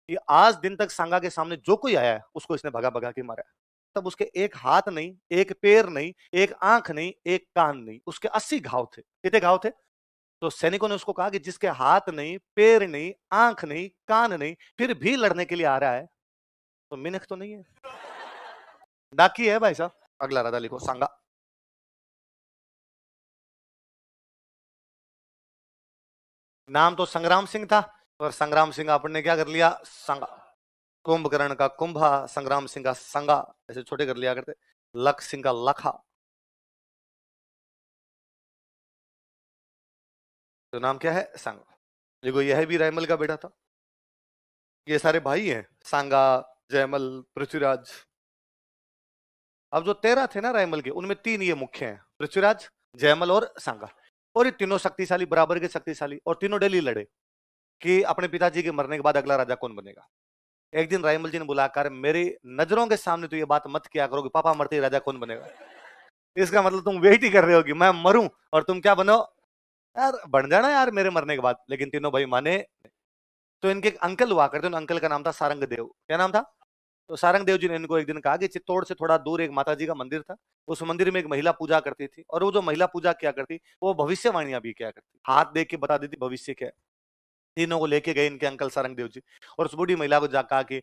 कि आज दिन तक सांगा के सामने जो कोई आया है उसको इसने भगा भगा के मारा है। तब उसके एक हाथ नहीं, एक पैर नहीं, एक आंख नहीं, एक कान नहीं, उसके 80 घाव थे। कितने घाव थे? तो सैनिकों ने उसको कहा कि जिसके हाथ नहीं, पैर नहीं, आंख नहीं, कान नहीं, फिर भी लड़ने के लिए आ रहा है, तो मिनख तो नहीं है। डाकी है भाई साहब। अगला राजा लिखो, सांगा। नाम तो संग्राम सिंह था, और संग्राम सिंह आपने ने क्या कर लिया? सांगा। कुंभकर्ण का कुंभा, संग्राम सिंह का संगा, ऐसे छोटे कर लिया करते। लख सिंह का लखा। तो नाम क्या है? सांगा। देखो यह भी रायमल का बेटा था। ये सारे भाई हैं, सांगा, जयमल, पृथ्वीराज। अब जो 13 थे ना रायमल के, उनमें 3 ये मुख्य हैं, पृथ्वीराज, जयमल और सांगा। और ये तीनों शक्तिशाली, बराबर के शक्तिशाली, और तीनों डेली लड़े कि अपने पिताजी के मरने के बाद अगला राजा कौन बनेगा। एक दिन रायमल जी ने बुलाकर, मेरी नजरों के सामने तो ये बात मत किया करो कि पापा मरते ही राजा कौन बनेगा। इसका मतलब तुम वेट ही कर रहे हो कि मैं मरूं और तुम क्या बनो। यार बन जाना यार मेरे मरने के बाद। लेकिन तीनों भाई माने। तो इनके एक अंकल हुआ करते, उन अंकल का नाम था सारंग देव। क्या नाम था? तो सारंग देव जी ने इनको एक दिन कहा कि चित्तौड़ से थोड़ा दूर एक माता जी का मंदिर था। उस मंदिर में एक महिला पूजा करती थी, और वो जो महिला पूजा क्या करती, वो भविष्यवाणियां भी क्या करती, हाथ देख के बता देती भविष्य क्या है। तीनों को लेके गए इनके अंकल सारंग देव जी, और उस बूढ़ी महिला को जा कहा कि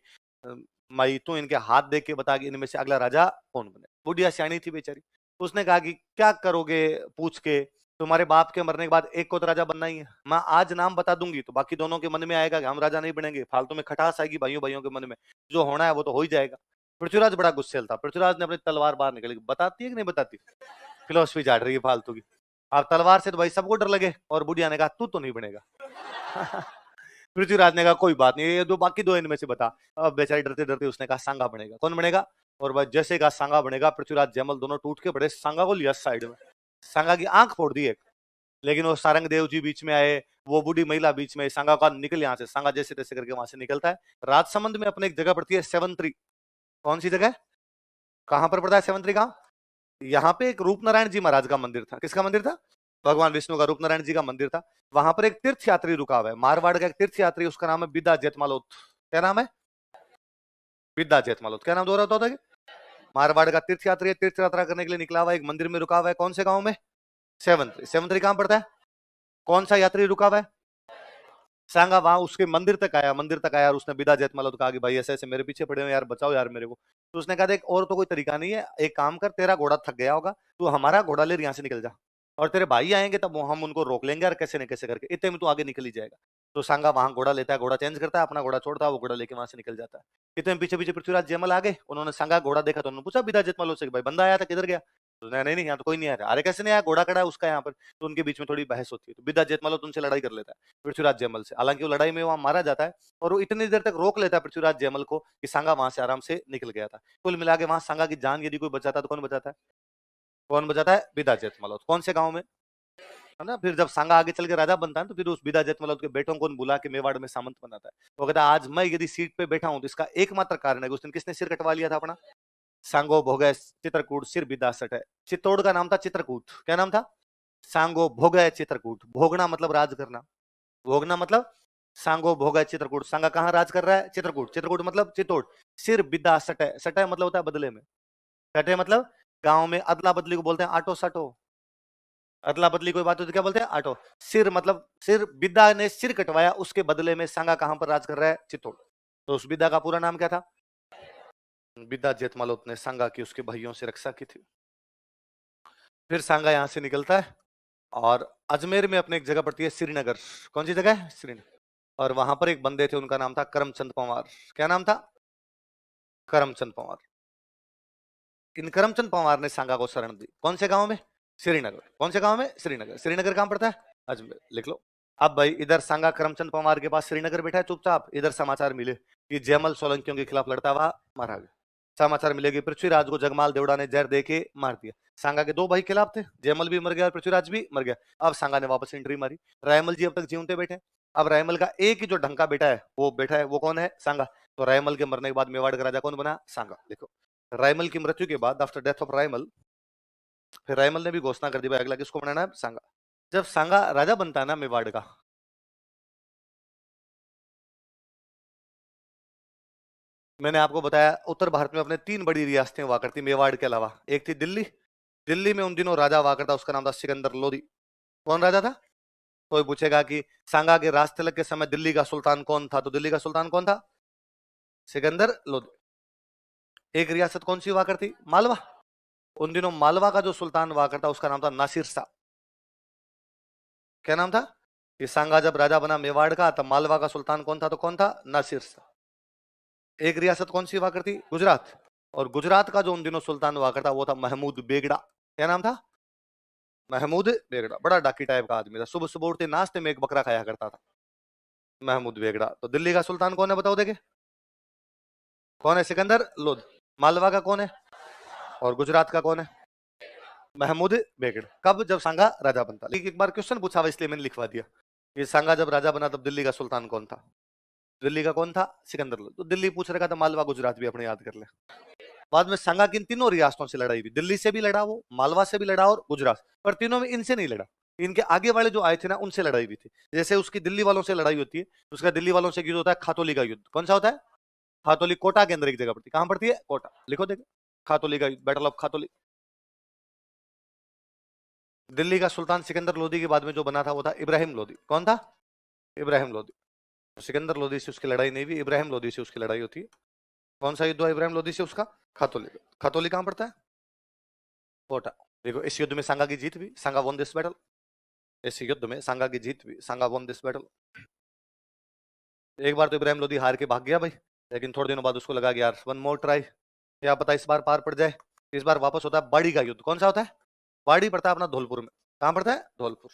माई तू इनके हाथ देख के बता कि इनमें से अगला राजा कौन बने। बुढ़िया सियाणी थी बेचारी। उसने कहा कि क्या करोगे पूछ के, तुम्हारे बाप के मरने के बाद एक को तो राजा बनना ही है। मैं आज नाम बता दूंगी तो बाकी दोनों के मन में आएगा कि हम राजा नहीं बनेंगे, फालतू में खटास आएगी भाइयों भाइयों के मन में। जो होना है वो तो हो ही जाएगा। पृथ्वीराज बड़ा गुस्सेल था। पृथ्वीराज ने अपनी तलवार बाहर निकली, बताती है कि नहीं बताती, फिलोसफी झाड़ रही है फालतू की। अब तलवार से तो भाई सबको डर लगे, और बुढ़िया ने कहा तू तो नहीं बनेगा। पृथ्वीराज ने कहा कोई बात नहीं, ये दो बाकी दो इनमें से बता। अब बेचारी डरते डरते उसने कहा सांगा बनेगा। कौन बनेगा? और भाई जैसे कहा सांगा बनेगा, पृथ्वीराज जयमल दोनों टूट के बड़े, सांगा को लिया साइड में, सांगा की आंख फोड़ दी एक। लेकिन वो सारंग देव जी बीच में आए, वो बूढ़ी महिला बीच में, सांगा का निकल यहाँ से, सांगा जैसे तैसे करके वहां से निकलता है। राजसमंद में अपने एक जगह पड़ती है सेवंतरी। कौन सी जगह? कहां पर पड़ता है सेवंतरी गांव? यहाँ पे एक रूप नारायण जी महाराज का मंदिर था। किसका मंदिर था? भगवान विष्णु का, रूप नारायण जी का मंदिर था। वहां पर एक तीर्थ यात्री रुका हुआ है, मारवाड़ का एक तीर्थ यात्री, उसका नाम है बिदा जेतमालोत। क्या नाम है? बिदा जेतमालोत। क्या नाम दोहराता होता है? मारवाड़ का तीर्थ यात्री है, तीर्थ यात्रा करने के लिए निकला हुआ है, एक मंदिर में रुका हुआ है। कौन से गांव में? सेवंतरी। सेवंतरी कहां पड़ता है? कौन सा यात्री रुका हुआ है? सांगा। वहां उसके मंदिर तक आया, मंदिर तक आया, और उसने बिदा जेतमाल कहा कि भाई ऐसे ऐसे मेरे पीछे पड़े हो यार, बचाओ यार मेरे को। तो उसने कहा देख और तो कोई तरीका नहीं है, एक काम कर, तेरा घोड़ा थक गया होगा, तू हमारा घोड़ा ले यहाँ से निकल जा, और तेरे भाई आएंगे तब हम उनको रोक लेंगे, और कैसे न कैसे करके इतने में तू आगे निकल ही जाएगा। तो सांगा वहां घोड़ा लेता है, घोड़ा चेंज करता है, अपना घोड़ा छोड़ता है, वो घोड़ा लेके वहां से निकल जाता है। इतने में पीछे पीछे पृथ्वीराज जयमल आ गए। उन्होंने सांगा घोड़ा देखा तो उन्होंने पूछा बिदा जेतमल से, भाई बंदा आया था किधर गया? तो नहीं नहीं यहाँ तो कोई नहीं आया। अरे कैसे नहीं आया, घोड़ा खड़ा है उसका यहाँ पर। तो उनके बीच में थोड़ी बहस होती है, तो बिदा जेतमल उनसे लड़ाई कर लेता है पृथ्वीराज जयमल से। हालांकि वो लड़ाई में वहां मारा जाता है, और वो इतनी देर तक रोक लेता है पृथ्वीराज जयमल को कि सांगा वहां से आराम से निकल गया था। कुल मिला के वहां सांगा की जान यदि कोई बचाता तो कौन बचाता है? कौन बचाता है? बिदा जेतमल। कौन से गांव में? है ना। फिर जब सांगा आगे चल के राजा बनता है तो फिर उस बिदा जेतमल के बेटों को बुला के मेवाड़ में सामंत बनाता है। वो कहता है आज मैं यदि सीट पे बैठा हूं तो इसका एकमात्र कारण है कि उस दिन किसने सिर कटवा लिया था अपना? सांगो भोगे चित्रकूट सिर बिदा सट है। चित्तौड़ का नाम था चित्रकूट। क्या नाम था? सांगो भोगे चित्रकूट। भोगना मतलब राज करना, भोगना मतलब सांगो भोग है चित्रकूट। सांगा कहां राज कर रहा है? चित्रकूट। चित्रकूट मतलब चित्तौड़। सिर बिदा सटे, सटे मतलब होता है बदले में, सटे मतलब गांव में अदला बदली को बोलते हैं आटो सटो। अदला बदली कोई बात होती है क्या बोलते हैं? आटो। सिर मतलब सिर, बिदा ने सिर कटवाया, उसके बदले में सांगा कहां पर राज कर रहा है? चित्तौड़। तो उस बिदा का पूरा नाम क्या था? बिदा जेतमालोत ने सांगा की उसके भाइयों से रक्षा की थी। फिर सांगा यहां से निकलता है, और अजमेर में अपने एक जगह पड़ती है श्रीनगर। कौन सी जगह है? श्रीनगर। और वहां पर एक बंदे थे, उनका नाम था करमचंद पंवार। क्या नाम था? करमचंद पंवार। इन करमचंद पंवार ने सांगा को शरण दी। कौन से गांव में? श्रीनगर। कौन से गांव में? श्रीनगर। श्रीनगर कहां पड़ता है? अजमेर। लिख लो। अब भाई इधर सांगा करमचंद पंवार के पास श्रीनगर बैठा है चुपचाप, इधर समाचार मिले कि जयमल सोलंकियों के खिलाफ लड़ता हुआ मारा गया। समाचार मिले कि पृथ्वीराज को जगमाल देवड़ा ने जहर दे के मार दिया। सांगा के दो भाई खिलाफ थे, जयमल भी मर गया और पृथ्वीराज भी मर गया। अब सांगा ने वापस एंट्री मारी। रायमल जी अब तक जीवते बैठे। अब रायमल का एक ही जो ढंका बेटा है वो बैठा है, वो कौन है? सांगा। तो रायमल के मरने के बाद मेवाड़ का राजा कौन बना? सांगा। देखो, रायमल की मृत्यु के बाद, आफ्टर डेथ ऑफ रायमल, फिर रायमल ने भी घोषणा कर दी भाई अगला किसको बनाना है? सांगा। जब सांगा राजा बनता है ना मेवाड़ का, मैंने आपको बताया उत्तर भारत में अपने 3 बड़ी रियासतें हुआ करती मेवाड़ के अलावा। एक थी दिल्ली, दिल्ली में उन दिनों राजा हुआ करता, उसका नाम था सिकंदर लोदी। कौन राजा था? कोई पूछेगा कि सांगा के राज तिलक के समय दिल्ली का सुल्तान कौन था, तो दिल्ली का सुल्तान कौन था? सिकंदर लोदी। एक रियासत कौन सी हुआ करती? मालवा। उन दिनों मालवा का जो सुल्तान हुआ करता उसका नाम था नासिर शाह। क्या नाम था? कि सांगा जब राजा बना मेवाड़ का, तब मालवा का सुल्तान कौन था? तो कौन था? नासिर शाह। एक रियासत कौन सी हुआ करती? गुजरात। और गुजरात का जो उन दिनों सुल्तान हुआ करता वो था महमूद बेगड़ा। क्या नाम था? महमूद बेगड़ा। बड़ा डाकी टाइप का आदमी था, सुबह सुबह उठते नाश्ते में एक बकरा खाया करता था। महमूद बेगड़ा। तो दिल्ली का सुल्तान कौन है बताओ देखे? कौन है? सिकंदर लोध। मालवा का कौन है? और गुजरात का कौन है? महमूद बेगड़ा। कब? जब सांगा राजा बनता। लेकिन एक बार क्वेश्चन पूछा हुआ इसलिए मैंने लिखवा दिया कि सांगा जब राजा बना तब दिल्ली का सुल्तान कौन था? दिल्ली का कौन था? सिकंदर लोधी। तो दिल्ली पूछ रखा था, मालवा गुजरात भी अपने याद कर ले। बाद में सांगा की इन तीनों रियासतों से लड़ाई हुई, दिल्ली से भी लड़ा वो, मालवा से भी लड़ा और गुजरात, पर तीनों में इनसे नहीं लड़ा। इनके आगे वाले जो आए थे ना उनसे लड़ाई हुई थी। जैसे उसकी दिल्ली वालों से लड़ाई होती है, उसका दिल्ली वालों से युद्ध होता है खातोली का युद्ध। कौन सा होता है? खातोली। कोटा के अंदर एक जगह पड़ती है। कहां पड़ती है? कोटा। लिखो देखो, खातोली का युद्ध, बैटल ऑफ खातोली। दिल्ली का सुल्तान सिकंदर लोधी के बाद में जो बना था वो था इब्राहिम लोधी। कौन था? इब्राहिम लोधी। सिकंदर लोधी से उसकी लड़ाई नहीं हुई, इब्राहिम लोधी से उसकी लड़ाई होती है। कौन सा युद्ध हुआ इब्राहिम लोधी से उसका? खातोली। खातोली कहां पड़ता है? कोटा। देखो इस युद्ध में सांगा की जीत हुई, सांगा वॉन दिस बैटल। इस युद्ध में सांगा की जीत हुई, सांगा वॉन दिस बैटल। एक बार तो इब्राहिम लोधी हार के भाग गया भाई, लेकिन थोड़े दिनों बाद उसको लगा कि यार वन मोर ट्राई, क्या पता इस बार पार पड़ जाए। इस बार वापस होता है बाड़ी का युद्ध। कौन सा होता है? बाड़ी पड़ता है अपना धौलपुर में। कहां पड़ता है? धौलपुर।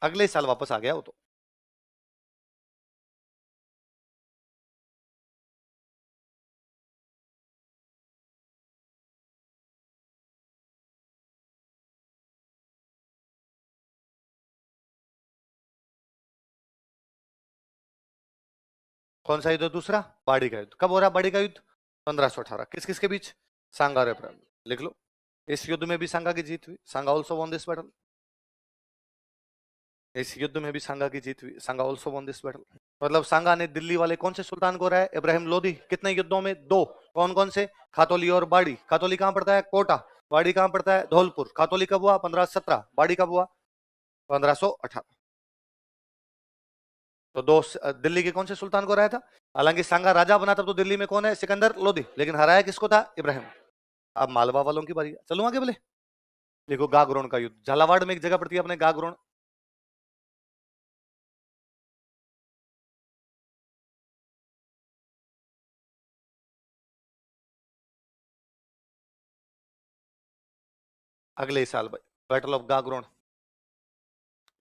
अगले साल वापस आ गया वो तो। कौन सा युद्ध? दूसरा बाड़ी का युद्ध। कब हो रहा है बाड़ी का युद्ध? 1518। किस किस के बीच? सांगा और इब्राहिम। लिख लो। इस युद्ध में भी सांगा की जीत हुई, सांगा ऑल्सो वॉन दिस बैटल। इस युद्ध में भी सांगा की जीत हुई, सांगा ऑल्सो वॉन दिस बैटल। मतलब सांगा ने दिल्ली वाले कौन से सुल्तान को हराया? इब्राहिम लोधी। कितने युद्धों में? 2। कौन कौन से? खातोली और बाड़ी। खातोली कहां पड़ता है? कोटा। बाड़ी कहां पड़ता है? धौलपुर। खातोली कब हुआ? 1517। बाड़ी कब हुआ? 1518। तो दिल्ली के कौन से सुल्तान को हराया था? हालांकि सांगा राजा बना तब तो दिल्ली में कौन है? सिकंदर लोधी। लेकिन हराया किसको था? इब्राहिम। अब मालवा वालों की बारी। चलूं आगे बोले? देखो गागरोन का युद्ध, झालावाड़ में एक जगह पड़ती है अपने गागरोन। अगले साल भाई, बैटल ऑफ गागरोन।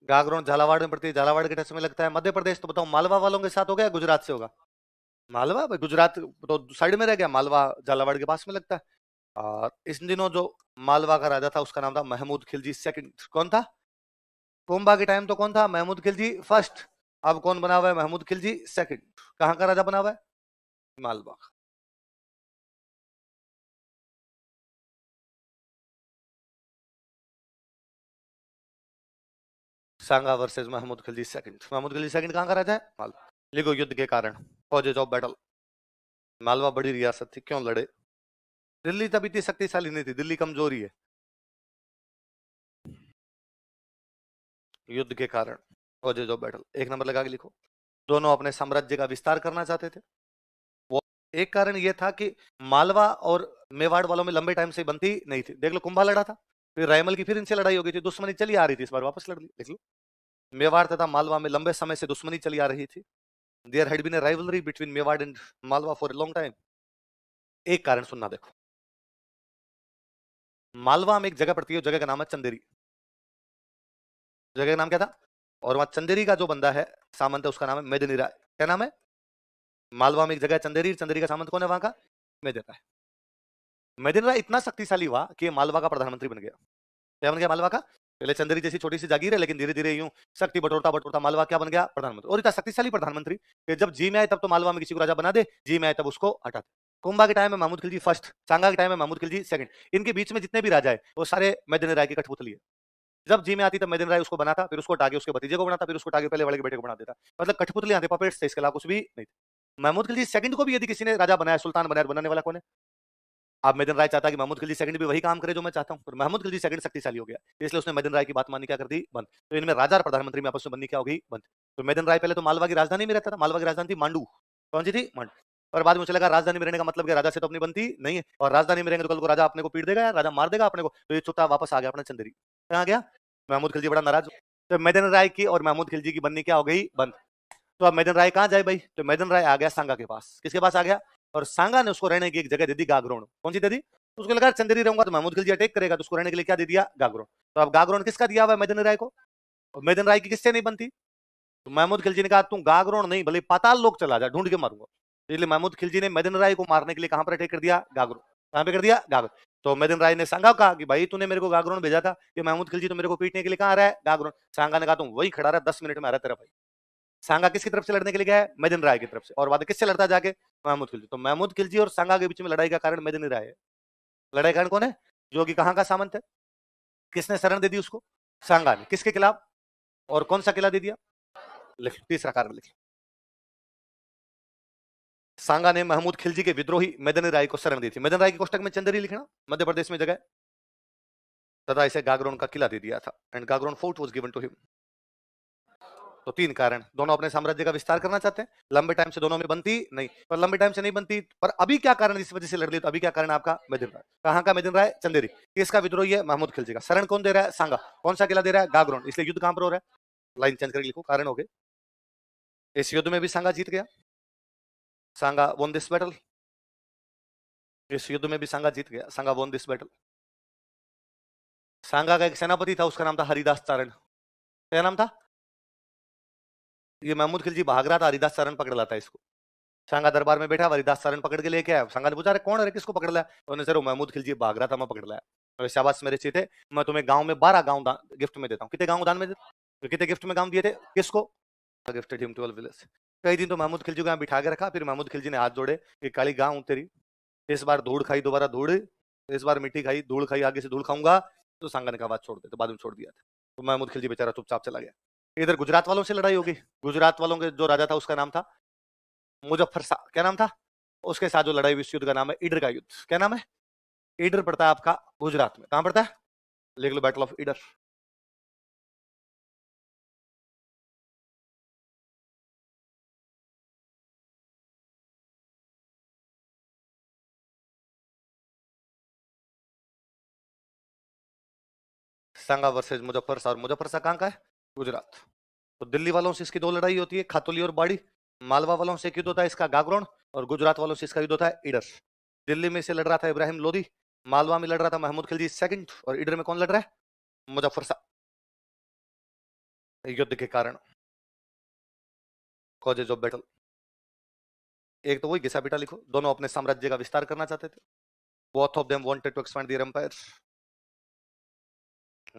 गागरोन झालावाड़ में पड़ती है, झालावाड़ के टच में लगता है मध्य प्रदेश। तो बताओ मालवा वालों के साथ हो गया, गुजरात से होगा? मालवा भाई, गुजरात तो साइड में रह गया, मालवा झालावाड़ के पास में लगता है। और इस दिनों जो मालवा का राजा था उसका नाम था महमूद खिलजी सेकंड। कौन था? कोम्बा के टाइम तो कौन था? महमूद खिलजी फर्स्ट। अब कौन बना हुआ है? महमूद खिलजी सेकंड। कहां का राजा बना हुआ है? Malwa. Sanga versus Mahmud Khilji second. Mahmud Khilji second कहां का राजा है? मालवा। लिखो युद्ध के कारण, कॉजेज ऑफ बैटल। मालवा बड़ी रियासत थी, क्यों लड़े? दिल्ली तब इतनी शक्तिशाली नहीं थी, दिल्ली कमजोरी है। युद्ध के कारण, कॉजेज ऑफ बैटल। एक नंबर लगा के लिखो। दोनों अपने साम्राज्य का विस्तार करना चाहते थे। वो एक कारण यह था कि मालवा और मेवाड़ वालों में लंबे टाइम से बनती नहीं थी। देख लो कुंभा लड़ा था, फिर रायमल की फिर इनसे लड़ाई हो गई थी, दुश्मनी चली आ रही थी, इस बार वापस लड़ ली। देख लो, मेवाड़ तथा मालवा में लंबे समय से दुश्मनी चली आ रही थी। There had been a rivalry between Mewar and Malwa for a long time. एक कारण सुनना देखो, मालवा में एक जगह पड़ती है, जगह का नाम है चंदेरी। जगह का नाम क्या था? और वहां चंदेरी का जो बंदा है, सामंत है, उसका नाम है मेदिनी राय। क्या नाम है? मालवा में एक जगह है चंदेरी, चंदेरी का सामंत कौन है वहां का? मेदिनी राय। मेदिनी राय इतना शक्तिशाली हुआ कि मालवा का प्रधानमंत्री बन गया। क्या बन गया मालवा का? पहले चंदेरी जैसी छोटी सी जागीर है, लेकिन धीरे धीरे यूं शक्ति बटोरता बटोरता मालवा क्या बन गया? प्रधानमंत्री। और इतना शक्तिशाली प्रधानमंत्री कि जब जी में आए तब तो मालवा में किसी को राजा बना दे, जी में आए तब उसको हटा दे। कुंभा के टाइम में महमूद खिलजी फर्स्ट, सांगा के टाइम में महमूद खिलजी सेकंड। इनके बीच में जितने भी राजा है वो सारे मेदिनी राय की कठपुतली है। जब जी में आती तब मदन राय उसको बनाता, फिर उसको उठा के उसके भतीजे को बनाता, फिर उसको उठा के पहले वाले के बेटे को बना देता। मतलब कठपुतली आते, पपेट्स थे, इसके अलावा कुछ भी नहीं थे। महमूद खिलजी सेकंड को भी यदि किसी ने राजा बनाया, सुल्तान बनाया, तो बनाने वाला कौन है? अब मदन राय चाहता कि महमूद खिलजी सेकंड भी वही काम करे जो मैं चाहता हूँ, पर महमूद खिलजी सेकंड शक्तिशाली हो गया, इसलिए उसने मदन राय की बात मानी, क्या कर दी? बंद। तो इनमें राजा और प्रधानमंत्री में आपस में बननी क्या हो गई? बंद। तो मदन राय पहले तो मालवा की राजधानी में रहता था, मालवा की राजधानी थी मांडू। कौन सी थी? मांडू। और बाद में उसे लगा राजधानी में रहने का मतलब क्या, राजा से तो अपनी बनती नहीं है, और राजधानी में रहेंगे तो कल को राजा अपने को पीट देगा यार, राजा मार देगा अपने को, तो ये चुपचाप वापस आ गया अपना चंदेरी। कहाँ गया? महमूद खिलजी बड़ा नाराज। तो मदन राय की और महमूद खिलजी की बननी क्या हो गई? बंद। तो अब मदन राय कहाँ जाए भाई? तो मदन राय आ गया सांगा के पास। किसके पास आ गया? और सांगा ने उसको रहने की एक जगह दे दी, गागरोन। कौन सी दे दी? उसको लगा चंदेरी रहूंगा तो महमूद खिलजी अटैक करेगा, तो उसको रहने के लिए क्या दे दिया? गागरोन। तो अब गागरोन किसका दिया हुआ है? मदन राय को। और मदन राय की किससे नहीं बनती? तो महमूद खिलजी ने कहा तू गागरोन नहीं भले पाताल लोक चला जा, ढूंढ के मारूंगा। इसलिए महमूद खिलजी ने मदन राय को मारने के लिए कहां पर अटैक कर दिया? गागरोन। कहां पे कर दिया? गागरोन। तो मदन राय ने सांगा कहा कि भाई तूने मेरे को गागरोन भेजा था कि महमूद खिलजी तो मेरे को पीटने के लिए कहां आ रहा है? गागरोन। सांगा ने कहा तुम वही खड़ा रहा, 10 मिनट में आ रहा तेरा भाई। सांगा किसकी तरफ से लड़ने के लिए गया है? मदन राय की तरफ से। और बाद किससे लड़ता जाके? महमूद खिलजी। तो महमूद खिलजी और सांगा के बीच में लड़ाई का कारण मदन राय है। लड़ाई कारण कौन है? जो कि कहां का सामंत है? किसने शरण दे दी उसको? सांगा ने। किसके खिलाफ? और कौन सा किला दे दिया? लिख, तीसरा कारण लिख। सांगा ने महमूद खिलजी के विद्रोही मदन राय को शरण दी थी। मदन राय के कोष्टक में चंदेरी लिखना, मध्य प्रदेश में जगह, तथा इसे गागरोन का किला दे दिया था, and Gagron fort was given to him. तो 3 कारण, दोनों अपने साम्राज्य का विस्तार करना चाहते हैं, लंबे टाइम से दोनों में बनती नहीं, पर लंबे टाइम से नहीं बनती, पर अभी क्या कारण इस वजह से लड़ ली? तो अभी क्या कारण आपका? मदन राय। कहां का मदन राय? चंदेरी। किसका विद्रोही है? महमूद खिलजी का। शरण कौन दे रहा है? सांगा। कौन सा किला दे रहा है? गागरोन। इसलिए युद्ध कहां पर हो रहा है? लाइन चेंज करके लिखो, कारण हो गए। इस युद्ध में भी सांगा जीत गया, सांगा वोन दिस बैटल। इस युद्ध में भी सांगा जीत गया, सांगा वोन दिस बैटल। सांगा का एक सेनापति था, उसका नाम था हरिदास चारण। क्या नाम था? ये महमूद खिलजी भाग रहा था, हरिदास चारण पकड़ लाता है इसको। सांगा दरबार में बैठा, हरिदास चारण पकड़ के लेके आया। सांगा ने पूछा अरे कौन है, किसको पकड़ लाया? उन्होंने सर वो महमूद खिलजी भाग रहा था, मैं पकड़ लाया। अरे शाबाश मेरे चीते, मैं तुम्हें गांव में 12 गांव गिफ्ट में देता हूँ। कितने गांव दान में देता? तो कितने गिफ्ट में गांव दिए थे? किसको? Gifted him 12 village. कई दिन तो महमूद खिलजी को यहाँ बिठा के रखा, फिर महमूद खिलजी ने हाथ जोड़े कि काली गांव तेरी, इस बार धूड़ खाई दोबारा धूड़, इस बार मिट्टी खाई धूड़ खाई, आगे से धूड़ खाऊंगा। तो सांगा ने कहा बात छोड़ दे, तो बाद में छोड़ दिया था। तो महमूद खिलजी बेचारा चुपचाप चला गया। इधर गुजरात वालों से लड़ाई होगी। गुजरात वालों के जो राजा था उसका नाम था मुजफ्फर शाह। क्या नाम था? उसके साथ जो लड़ाई हुई, युद्ध का नाम है ईडर का युद्ध। क्या नाम है? ईडर पड़ता है आपका गुजरात में। कहां पड़ता है? लिख लो, battle of Idar. Sanga versus Muzaffar Shah. और मुजफ्फर शाह कहां का है? गुजरात। तो दिल्ली वालों से इसकी 2 लड़ाई होती है, खातोली और बाड़ी। मालवा वालों से युद्ध होता है इसका गागरोन, और गुजरात वालों से इसका युद्ध होता है ईडर। दिल्ली में से लड़ रहा था इब्राहिम लोदी, मालवा में लड़ रहा था महमूद खिलजी सेकंड, और ईडर में कौन लड़ रहा है? मुजफ्फर शाह। युद्ध के कारण, कॉजेज ऑफ बैटल। एक तो वही घिसा पिटा लिखो, दोनों अपने साम्राज्य का विस्तार करना चाहते थे। Both of them wanted to expand their empire.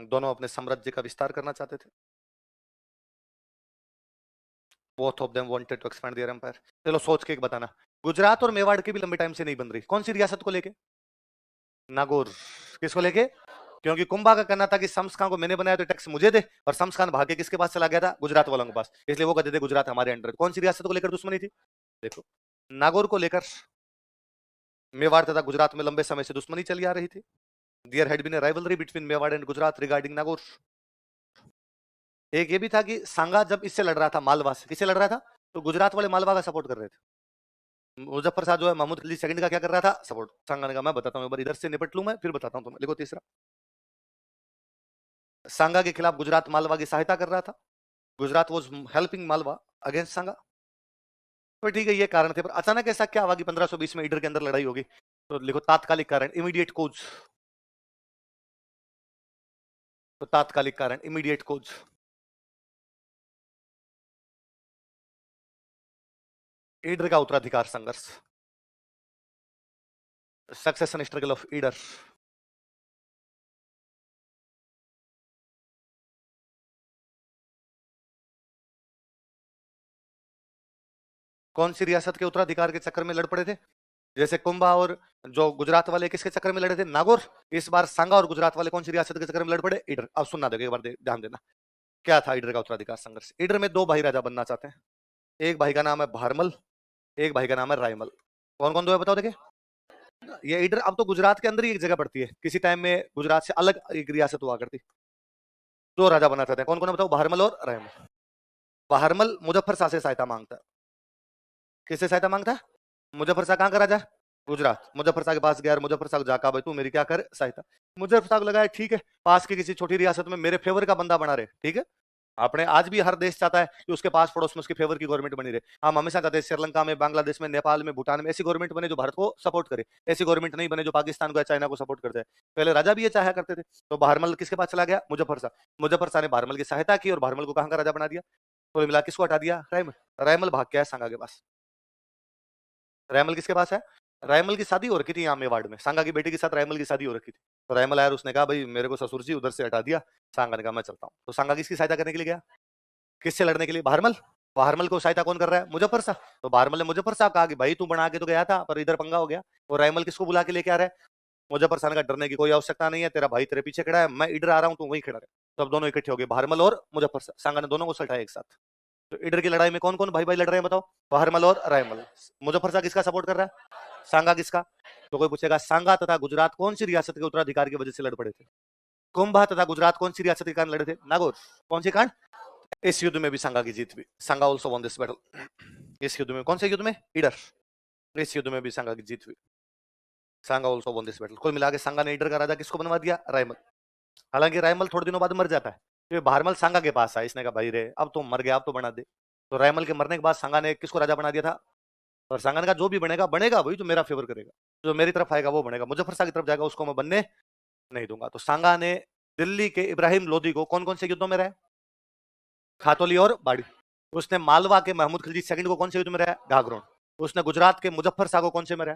दोनों अपने साम्राज्य का विस्तार करना चाहते थे। Both of them wanted to expand their empire. चलो सोच के एक बताना, गुजरात और मेवाड़ की भी लंबे टाइम से नहीं बन रही, कौन सी रियासत को लेके? नागौर। किसको लेके? क्योंकि कुंभा का कहना था कि शम्स खान को मैंने बनाया तो टैक्स मुझे दे, और शम्स खान भाग के किसके पास चला गया था? गुजरात वालों के पास। इसलिए वो कहते थे गुजरात हमारे अंडर। कौन सी रियासत को लेकर दुश्मनी थी? देखो, नागौर को लेकर मेवाड़ तथा गुजरात में लंबे समय से दुश्मनी चली आ रही थी। There had been a rivalry between Mewar and Gujarat regarding Nagaur. एक ये भी था कि सांगा जब इससे लड़ रहा था, मालवा से, किससे लड़ रहा था? तो गुजरात वाले मालवा का सपोर्ट कर रहे थे। मुजफ्फर शाह जो है महमूद खिलजी सेकंड का क्या कर रहा था? सपोर्ट। सांगा ने कहा मैं बताता हूँ, एक बार इधर से निपट लूं मैं, फिर बताता हूँ तुम्हें। लिखो तीसरा, सांगा के खिलाफ गुजरात मालवा की सहायता कर रहा था। Gujarat was helping Malwa against Sanga. तो ठीक है, ये कारण थे, पर अचानक ऐसा क्या हुआ कि 1520 में ईडर के अंदर लड़ाई होगी? तो लिखो तात्कालिक कारण, इमीडिएट कोज। तो तात्कालिक कारण, इमीडिएट कोज। ईडर का उत्तराधिकार संघर्ष, सक्सेशन स्ट्रगल ऑफ ईडर। कौन सी रियासत के उत्तराधिकार के चक्कर में लड़ पड़े थे? जैसे कुंभा और जो गुजरात वाले किसके चक्कर में लड़े थे, नागौर। इस बार सांगा और गुजरात वाले कौन सी रियासत के चक्कर में लड़ पड़े, ईडर। अब सुनना देखो एक बार, ध्यान देना। क्या था ईडर का उत्तराधिकार संघर्ष? ईडर में दो भाई राजा बनना चाहते हैं। एक भाई का नाम है भारमल, एक भाई का नाम है रायमल। कौन कौन दो है बताओ देखे। ये ईडर अब तो गुजरात के अंदर ही एक जगह पड़ती है, किसी टाइम में गुजरात से अलग एक रियासत हुआ करती। दो राजा बनना चाहते हैं, कौन कौन है बताओ, भारमल और रायमल। भारमल मुजफ्फर शाह से सहायता मांगता है। किससे सहायता मांगता है? मुजफ्फर शाह कहाँ का राजा? गुजरात। मुजफ्फर शाह के पास गया और मुजफ्फर शाह जाका भाई तू मेरी क्या कर सहायता। मुजफ्फर शाह को लगा ठीक है, पास की किसी छोटी रियासत में मेरे फेवर का बंदा बना रहे, ठीक है। आपने आज भी हर देश चाहता है कि उसके पास पड़ोस में उसके फेवर की गवर्नमेंट बनी रहे। हम हमेशा चाहते हैं श्रीलंका में, बांग्लादेश में, नेपाल में, भूटान में ऐसी गवर्नमेंट बने जो भारत को सपोर्ट करे, ऐसी गवर्नमेंट नहीं बने जो पाकिस्तान को या चाइना को सपोर्ट करते हैं। पहले राजा भी ये चाहा करते थे। तो भारमल किसके पास चला गया? मुजफ्फर शाह। मुजफ्फर शाह ने भारमल की सहायता की और भारमल को कहां का राजा बना दिया? तो मिला किसको हटा दिया? रायमल। रायमल भाग गया सांगा के पास। रायमल किसके पास है? रायमल की शादी हो रखी थी यहाँ मेवाड़ में, सांगा की बेटी के साथ रायमल की शादी हो रखी थी। तो रायमल आया, उसने कहा भाई मेरे को ससुर जी उधर से हटा दिया। सांगा ने कहा मैं चलता हूँ। तो सांगा किसकी सहायता करने के लिए गया? किससे लड़ने के लिए? भारमल। भारमल को सहायता कौन कर रहा है? मुजफ्फर शाह। तो भारमल ने मुजफ्फर शाह कहा कि भाई तू बना के तो गया था पर इधर पंगा हो गया। और रायमल किसको बुला के लेके आ रहा है? मुजफ्फर शाह ने कहा डरने की कोई आवश्यकता नहीं है, तेरा भाई तेरे पीछे खड़ा है, मैं इधर आ रहा हूँ, तू वहीं खड़ा है। तो अब दोनों इकट्ठे हो गए, भारमल और मुजफ्फर शाह। सांगा ने दोनों को सल्टाया एक साथ। तो इधर की लड़ाई में कौन कौन भाई भाई लड़ रहे हैं बताओ? भारमल और रायमल। मुजफ्फर शाह किसका सपोर्ट कर रहा है? सांगा किसका? तो कोई पूछेगा सांगा तथा गुजरात कौन सी रियासत के उत्तराधिकार की वजह से लड़ पड़े थे? कुंभा तथा गुजरात कौन सी रियासत के कारण लड़े थे? नागौर। कौन सी कारण? इस युद्ध में भी सांगा की जीत हुई। सांगा ऑल्सो वन दिस बैटल। इस युद्ध में, कौन से युद्ध में? ईडर। इस युद्ध में भी सांगा की जीत हुई। सांगा ऑल्सो वन दिस बैटल। कुल मिला के सांगा ने ईडर का राजा किसको बनवा दिया? रायमल। हालांकि रायमल थोड़े दिनों बाद मर जाता है। फिर भारमल सांगा के पास आया, इसने कहा भाई रे अब तो मर गया, अब तो बना दे। तो रायमल के मरने के बाद सांगा ने किसको राजा बना दिया था? और सांगा ने कहा जो भी बनेगा बनेगा वही जो मेरा फेवर करेगा, जो मेरी तरफ आएगा वो बनेगा, मुजफ्फर शाह की तरफ जाएगा उसको मैं बनने नहीं दूंगा। तो सांगा ने दिल्ली के इब्राहिम लोदी को कौन कौन से युद्धों में रहा? खातौली और बाड़ी। उसने मालवा के महमूद खिलजी सेकंड को कौन से युद्ध में रहा? घाघरों। उसने गुजरात के मुजफ्फर शाह को कौन से में रहा?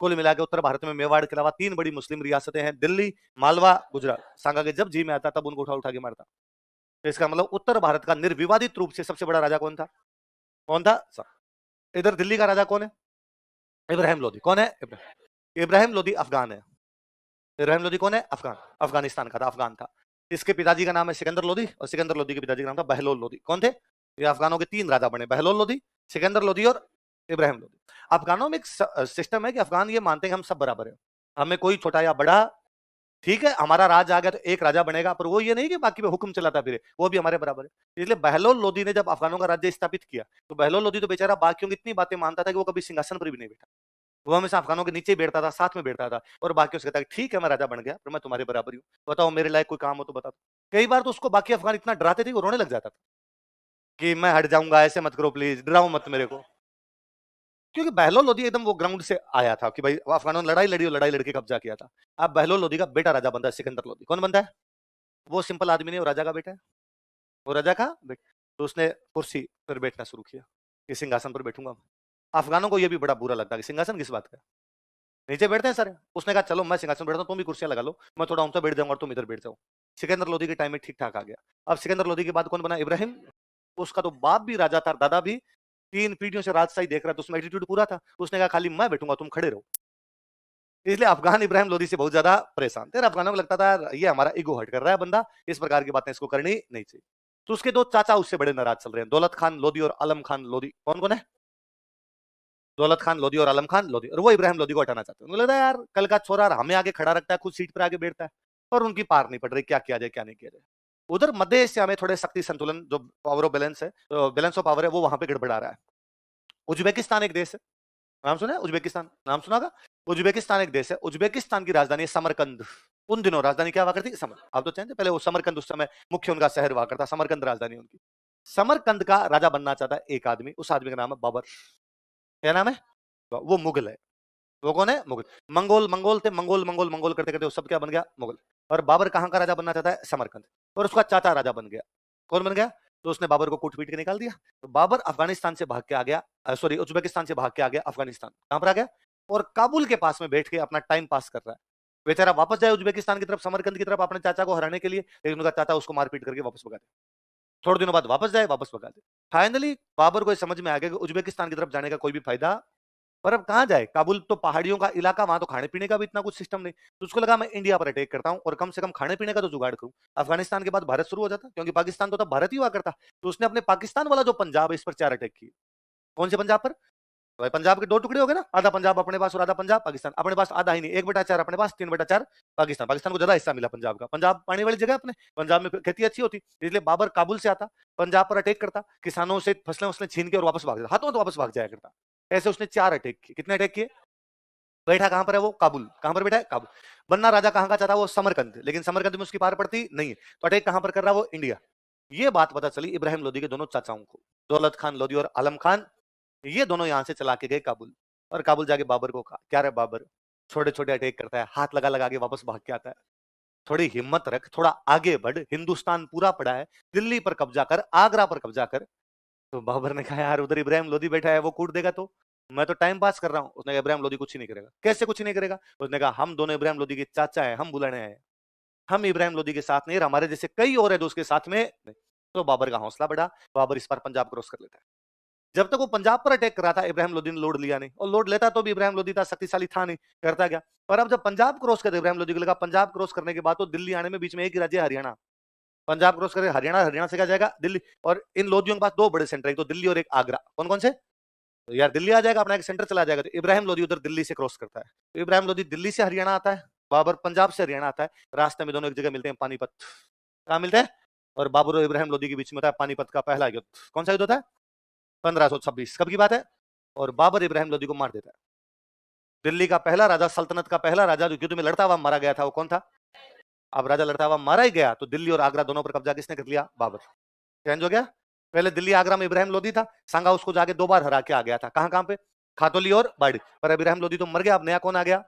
कुल मिला के उत्तर भारत में मेवाड़ के अलावा तीन बड़ी मुस्लिम रियासतें हैं, दिल्ली, मालवा, गुजरात। सांगा के जब जी में आता तब उनको उठा उठा के मारता। तो इसका मतलब उत्तर भारत का निर्विवादित रूप से सबसे बड़ा राजा कौन था? कौन था? इधर दिल्ली का राजा कौन है? इब्राहिम लोदी। कौन है? इब्राहिम लोदी अफगान है। इब्राहिम लोदी कौन है? अफगान, अफगानिस्तान का था, अफगान था। इसके पिताजी का नाम है सिकंदर लोदी और सिकंदर लोदी के पिताजी का नाम था बहलोल लोदी। कौन थे? ये अफगानों के तीन राजा बने, बहलोल लोदी, सिकंदर लोदी और इब्राहिम लोदी। अफगानों में एक सिस्टम है कि अफगान ये मानते हैं हम सब बराबर है, हमें कोई छोटा या बड़ा, ठीक है, हमारा राज आ गया तो एक राजा बनेगा, पर वो ये नहीं कि बाकी पे हुक्म चलाता फिरे, वो भी हमारे बराबर है। इसलिए बहलोल लोदी ने जब अफगानों का राज्य स्थापित किया तो बहलोल लोदी तो बेचारा बाकियों की इतनी बातें मानता था कि वो कभी सिंहासन पर भी नहीं बैठा। वो हमेशा अफगानों के नीचे ही बैठता था, साथ में बैठता था और बाकी उसके कहता ठीक है मैं राजा बन गया पर मैं तुम्हारे बराबर ही हूँ, बताओ मेरे लायक कोई काम हो तो बता दो। कई बार तो उसको बाकी अफगान इतना डराते थे वो रोने लग जाता था कि मैं हट जाऊंगा, ऐसे मत करो प्लीज, डराओ मत मेरे को। क्योंकि बहलोल लोदी एकदम वो ग्राउंड से आया था कि भाई अफगानों ने लड़ाई लड़ी और लड़ाई लड़के कब्जा किया था। अब बहलोल लोदी का बेटा राजा बनता है सिकंदर लोदी। कौन बनता है? वो सिंपल आदमी नहीं, वो राजा का बेटा है। वो राजा का बेटा। तो उसने कुर्सी पर बैठना शुरू किया कि सिंहासन पर बैठूंगा। अफगानों को यह भी बड़ा बुरा लगता है कि सिंहासन किस बात का, नीचे बैठते हैं सारे। उसने कहा चलो मैं सिंहासन बैठता हूँ, तुम भी कुर्सियां लगा लो, मैं थोड़ा ऊंचा बैठ जाऊंगा और तुम इधर बैठ जाओ। सिकंदर लोदी के टाइम में ठीक ठाक आ गया। अब सिकंदर लोदी के बाद कौन बना? इब्राहिम। उसका तो बाप भी राजा था, दादा भी, तीन पीढ़ियों से राजशाही देख रहा था, उसमें एटीट्यूड पूरा था। उसने कहा खाली मैं बैठूंगा, तुम खड़े रहो। इसलिए अफगान इब्राहिम लोदी से बहुत ज्यादा परेशान थे। अफगानों को लगता था यार ये हमारा ईगो हर्ट कर रहा है बंदा, इस प्रकार की बातें इसको करनी नहीं चाहिए। तो उसके दो चाचा उससे बड़े नाराज चल रहे हैं, दौलत खान लोदी और आलम खान लोदी। कौन कौन है? दौलत खान लोदी और आलम खान लोदी। और वो इब्राहिम लोदी को हटाना चाहते हैं। उनको लगता है यार कल का छोरा हमें आगे खड़ा रखता है, खुद सीट पर आगे बैठता है और उनकी पार नहीं पड़ रही, क्या किया जाए क्या नहीं किया जाए। उधर मध्य एशिया में थोड़े शक्ति संतुलन, जो पावर ऑफ बैलेंस है, बैलेंस ऑफ पावर है, वो वहां पे गड़बड़ा रहा है। उज्बेकिस्तान एक देश है, नाम सुना है? उज्बेकिस्तान नाम सुना होगा। उज्बेकिस्तान एक देश है, उज्बेकिस्तान की राजधानी है समरकंद। उन दिनों राजधानी क्या हुआ करती? समर। आप तो चाहते पहले वो समरकंद, उस समय मुख्य उनका शहर हुआ करता, समरकंद राजधानी उनकी। समरकंद का राजा बनना चाहता है एक आदमी, उस आदमी का नाम है बाबर। क्या नाम है? वो मुगल है। वो कौन है? मुगल। मंगोल मंगोल थे, मंगोल मंगोल मंगोल करते करते वो सब क्या बन गया? मुगल। और बाबर कहां का राजा बनना चाहता है? समरकंद। और उसका चाचा राजा बन गया। कौन बन गया? तो उसने बाबर को कूट पीट के निकाल दिया। तो बाबर अफगानिस्तान से भाग के आ गया, सॉरी उज्बेकिस्तान से भाग के आ गया अफगानिस्तान। कहां पर आ गया? और काबुल के पास में बैठ के अपना टाइम पास कर रहा है। बेचारा वापस जाए उज्बेकिस्तान की तरफ, समरकंद की तरफ, अपने चाचा को हराने के लिए, लेकिन उनका चाचा उसको मारपीट करके वापस भगा दे। थोड़े दिनों बाद वापस जाए, वापस भगा दे। फाइनली बाबर को समझ में आ गया कि उज्बेकिस्तान की तरफ जाने का कोई भी फायदा पर अब कहाँ जाए, काबुल तो पहाड़ियों का इलाका, वहां तो खाने पीने का भी इतना कुछ सिस्टम नहीं। तो उसको लगा मैं इंडिया पर अटैक करता हूँ और कम से कम खाने पीने का तो जुगाड़ करूँ। अफगानिस्तान के बाद भारत शुरू हो जाता, क्योंकि पाकिस्तान तो तब भारत ही हुआ करता। तो उसने अपने पाकिस्तान वाला जो पंजाब है इस पर 4 अटैक किए। कौन से पंजाब पर? भाई पंजाब के 2 टुकड़े हो गए ना, आधा पंजाब अपने पास और आधा पंजाब पाकिस्तान। अपने पास आधा ही नहीं, 1/4 अपने पास, 3/4 पाकिस्तान। पाकिस्तान को ज्यादा हिस्सा मिला पंजाब का। पंजाब पानी वाली जगह अपने, पंजाब में खेती अच्छी होती, इसलिए बाबर काबुल से आता, पंजाब पर अटैक करता, किसानों से फसलें वसलें छीन के और वापस भाग जाता, हाथों तो वापस भाग जाया करता। ऐसे उसने 4 अटैक किए। कितने अटैक किए? बैठा कहां पर है वो? काबुल। कहां पर बैठा है? काबुल। बनना राजा कहां का चाहता? वो समरकंद, लेकिन समरकंद में उसकी पार पड़ती नहीं है। तो अटैक कहां पर कर रहा? वो इंडिया। ये बात पता चली इब्राहिम लोदी के दोनों चाचाओं को, दौलत खान लोदी और आलम खान। ये दोनों यहां से चला के गए काबुल, और काबुल जाके बाबर को कहा, क्या रे बाबर, छोटे छोटे अटैक करता है, हाथ लगा लगा के वापस भाग के आता है, थोड़ी हिम्मत रख, थोड़ा आगे बढ़, हिंदुस्तान पूरा पड़ा है, दिल्ली पर कब्जा कर, आगरा पर कब्जा कर। तो बाबर ने कहा, यार उधर इब्राहिम लोदी बैठा है, वो कूट देगा तो मैं तो टाइम पास कर रहा हूं। उसने कहा, इब्राहिम लोदी कुछ ही नहीं करेगा। कैसे कुछ नहीं करेगा? उसने कहा, हम दोनों इब्राहिम लोदी के चाचा है, हम बुलाने आए, हम इब्राहिम लोदी के साथ नहीं, हमारे जैसे कई और है जो उसके साथ में नहीं। तो बाबर का हौसला बढ़ा, बाबर इस बार पंजाब क्रॉस कर लेता है। जब तक वो पंजाब पर अटैक कर रहा था, इब्राहिम लोदी ने लोड लिया नहीं, और लोड लेता तो भी इब्राहिम लोदी था शक्तिशाली था नहीं, करता गया। पर अब जब पंजाब क्रॉस कर इब्राहिम लोदी को लगा, पंजाब क्रॉस करने के बाद तो दिल्ली आने में बीच में एक ही राज्य है, हरियाणा। पंजाब क्रॉस करे हरियाणा, हरियाणा से क्या जाएगा? दिल्ली। और इन लोदियों के पास 2 बड़े सेंटर, एक तो दिल्ली और एक आगरा। कौन कौन से? तो यार दिल्ली आ जाएगा, अपना एक सेंटर चला जाएगा। तो इब्राहिम लोदी उधर दिल्ली से क्रॉस करता है। तो इब्राहिम लोदी दिल्ली से हरियाणा आता है, बाबर पंजाब से हरियाणा आता है। रास्ते में दोनों एक जगह मिलते हैं, पानीपत। कहाँ मिलते हैं? और बाबर और इब्राहिम लोदी के बीच में होता है पानीपत का पहला युद्ध। कौन सा युद्ध होता है? 1526। कब की बात है? और बाबर इब्राहिम लोदी को मार देता है। दिल्ली का पहला राजा, सल्तनत का पहला राजा जो युद्ध में लड़ता हुआ मारा गया था, वो कौन था? अब राजा लड़ता हुआ मारा ही गया, तो दिल्ली और आगरा दोनों पर कब्जा किसने कर लिया? बाबर। चेंज हो गया। पहले दिल्ली आगरा में इब्राहिम लोदी था, सांगा उसको जाके 2 बार हरा के आ गया था। कहां कहां पे? खातोली और बाड़ी। पर इब्राहिम लोदी तो मर गया, अब नया कौन आ गया?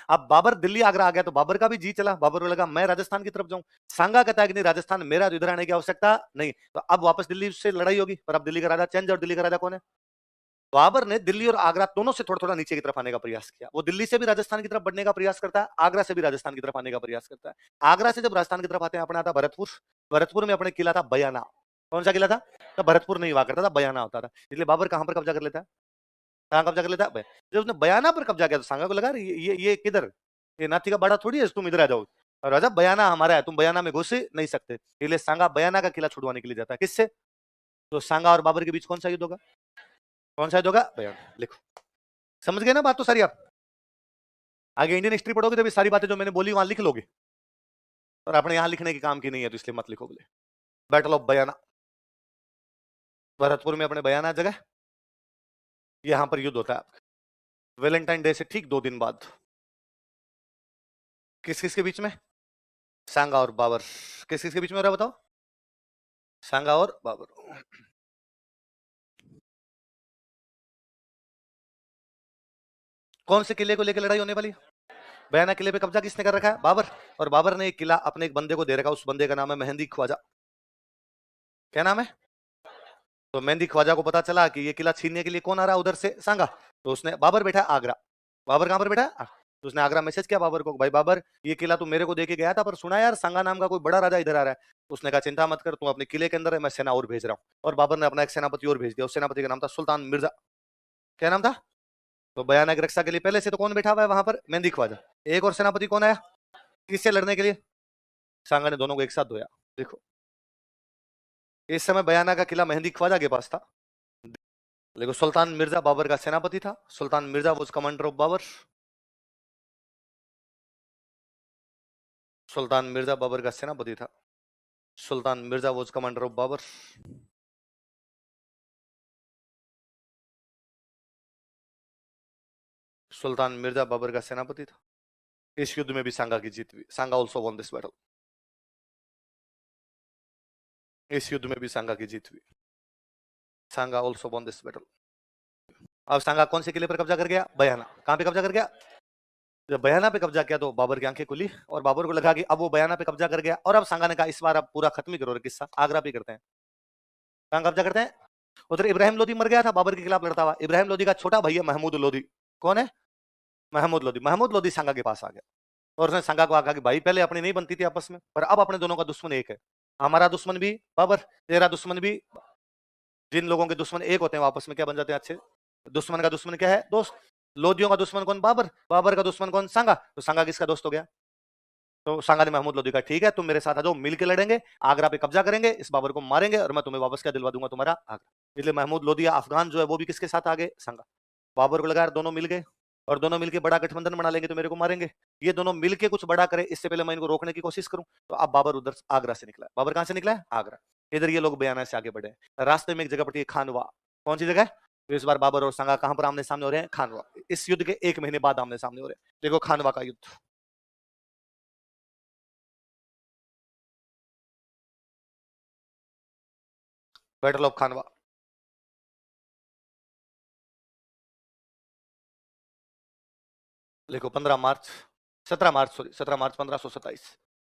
अब बाबर दिल्ली आगरा आ गया, तो बाबर का भी जी चला, बाबर को लगा मैं राजस्थान की तरफ जाऊं। सांगा कहता है कि नहीं, राजस्थान मेरा, तो इधर आने की आवश्यकता नहीं। तो अब वापस दिल्ली से लड़ाई होगी, पर अब दिल्ली का राजा चेंज, और दिल्ली का राजा कौन है? बाबर ने दिल्ली और आगरा दोनों से थोड़ा थोड़ा नीचे की तरफ आने का प्रयास किया। वो दिल्ली से भी राजस्थान की तरफ बढ़ने का प्रयास करता है, आगरा से भी राजस्थान की तरफ आने का प्रयास करता है। आगरा से जब राजस्थान की तरफ आते हैं, अपने आता भरतपुर। भरतपुर में अपने किला था बयाना। कौन सा किला था? तो भरतपुर नहीं हुआ करता था, बयाना होता था। इसलिए बाबर कहां पर कब्जा कर लेता है? कहां कब्जा कर लेता है? जब उसने बयाना पर कब्जा किया, तो सांगा को लगा ये किधर, ये नाथी का बाड़ा थोड़ी है तुम इधर आ जाओ। और राजा बयाना हमारा है, तुम बयाना में घुस नहीं सकते। इसलिए सांगा बयाना का किला छुड़वाने के लिए जाता है। किससे? तो सांगा और बाबर के बीच कौन सा युद्ध होगा? कौन सा युद्ध होगा? बयाना। लिखो। समझ गए ना बात तो सारी आप? आगे इंडियन हिस्ट्री पढ़ोगे तो भी सारी बातें जो मैंने बोली वहां लिख लोगे, और अपने यहां लिखने के काम की नहीं है, तो इसलिए मत लिखो बोले। बैटल ऑफ बयाना, भरतपुर में अपने बयाना जगह, यहां पर युद्ध होता है आपका। वैलेंटाइन डे से ठीक 2 दिन बाद। किस किस के बीच में? सांगा और बाबर। किस किस के बीच में हो रहा है बताओ? सांगा और बाबर। कौन से किले को लेकर लड़ाई होने वाली? बयाना किले पे कब्जा किसने कर रखा है? बाबर। और बाबर ने एक किला अपने एक बंदे को दे रखा, उस बंदे का नाम है मेहंदी ख्वाजा। क्या नाम है? तो मेहंदी ख्वाजा को पता चला कि ये किला छीनने के लिए कौन आ रहा है उधर से, सांगा। तो उसने, बाबर बैठा आगरा। बाबर कहां पर बैठा? तो उसने आगरा मैसेज किया बाबर को, भाई बाबर, ये किला तू मेरे को देके गया था, पर सुना यार सांगा नाम का कोई बड़ा राजा इधर आ रहा है। उसने कहा चिंता मत कर, तू अपने किले के अंदर है, मैं सेना और भेज रहा हूँ। और बाबर ने अपना एक सेनापति और भेज दिया, उस सेनापति का नाम था सुल्तान मिर्जा। क्या नाम था? तो बयाना की रक्षा के लिए पहले से तो कौन बैठा हुआ है वहां पर? मेहंदी ख्वाजा। एक और सेनापति कौन आया किससे लड़ने के लिए? सांगा ने दोनों को एक साथ धोया। देखो, इस समय बयाना का किला मेहंदी ख्वाजा के पास था, लेकिन सुल्तान मिर्जा बाबर का सेनापति था। Sultan Mirza was commander of Babur. Sultan Mirza Babur का सेनापति था। Sultan Mirza was commander of Babur. Sultan Mirza Babur का सेनापति था। इस युद्ध में भी सांगा की जीत हुई। सांगा ऑल्सो वॉन दिस बैटल। इस युद्ध में भी सांगा की जीत हुई। सांगा ऑल्सो वॉन दिस बैटल। अब सांगा कौन से किले पर कब्जा कर गया? बयाना। कहां पे कब्जा कर गया? जब बयाना पे कब्जा किया तो बाबर की आंखें खुली, और बाबर को लगा कि अब वो बयाना पे कब्जा कर गया, और अब सांगा ने कहा इस बार अब पूरा खत्म ही करो किस्सा, आगरा पे करते हैं। कहां कब्जा करते हैं? उधर इब्राहिम लोदी मर गया था बाबर के खिलाफ लड़ता हुआ। इब्राहिम लोदी का छोटा भैया महमूद लोदी। कौन है? महमूद लोदी। महमूद लोदी सांगा के पास आ गया, और उसने सांगा को कहा कि भाई पहले अपनी नहीं बनती थी आपस में, पर अब अपने दोनों का दुश्मन एक है। हमारा दुश्मन भी बाबर, तेरा दुश्मन भी। जिन लोगों के दुश्मन एक होते हैं, आपस में क्या बन जाते हैं? अच्छे दुश्मन का दुश्मन क्या है? दोस्त। लोदियों का दुश्मन कौन? बाबर। बाबर का दुश्मन कौन? सांगा। तो सांगा किसका दोस्त हो गया? तो सांगा ने महमूद लोदी का, ठीक है तुम मेरे साथ आ जाओ, मिलके लड़ेंगे, आगरा पे कब्जा करेंगे, इस बाबर को मारेंगे और मैं तुम्हें वापस क्या दिलवा दूंगा? तुम्हारा आगरा। इसलिए महमूद लोदिया अफगान जो है वो भी किसके साथ आ गए? सांगा। बाबर को लगा यार दोनों मिल गए और दोनों मिलके बड़ा गठबंधन बना लेंगे तो मेरे को मारेंगे, ये दोनों मिलके कुछ बड़ा करे इससे पहले मैं इनको रोकने की कोशिश करूं। तो अब बाबर उधर आगरा से निकला है। बाबर कहां से निकला है? आगरा। इधर ये लोग बयाना से आगे बढ़े, रास्ते में एक जगह पड़ती है खानवा। कौन सी जगह है? तो इस बार बाबर और सांगा कहां पर आमने सामने हो रहे हैं? खानवा। इस युद्ध के 1 महीने बाद आमने सामने हो रहे हैं। देखो खानवा का युद्ध, बैटल ऑफ खानवा। देखो 15 मार्च, 17 मार्च, सॉरी 17 मार्च 1527,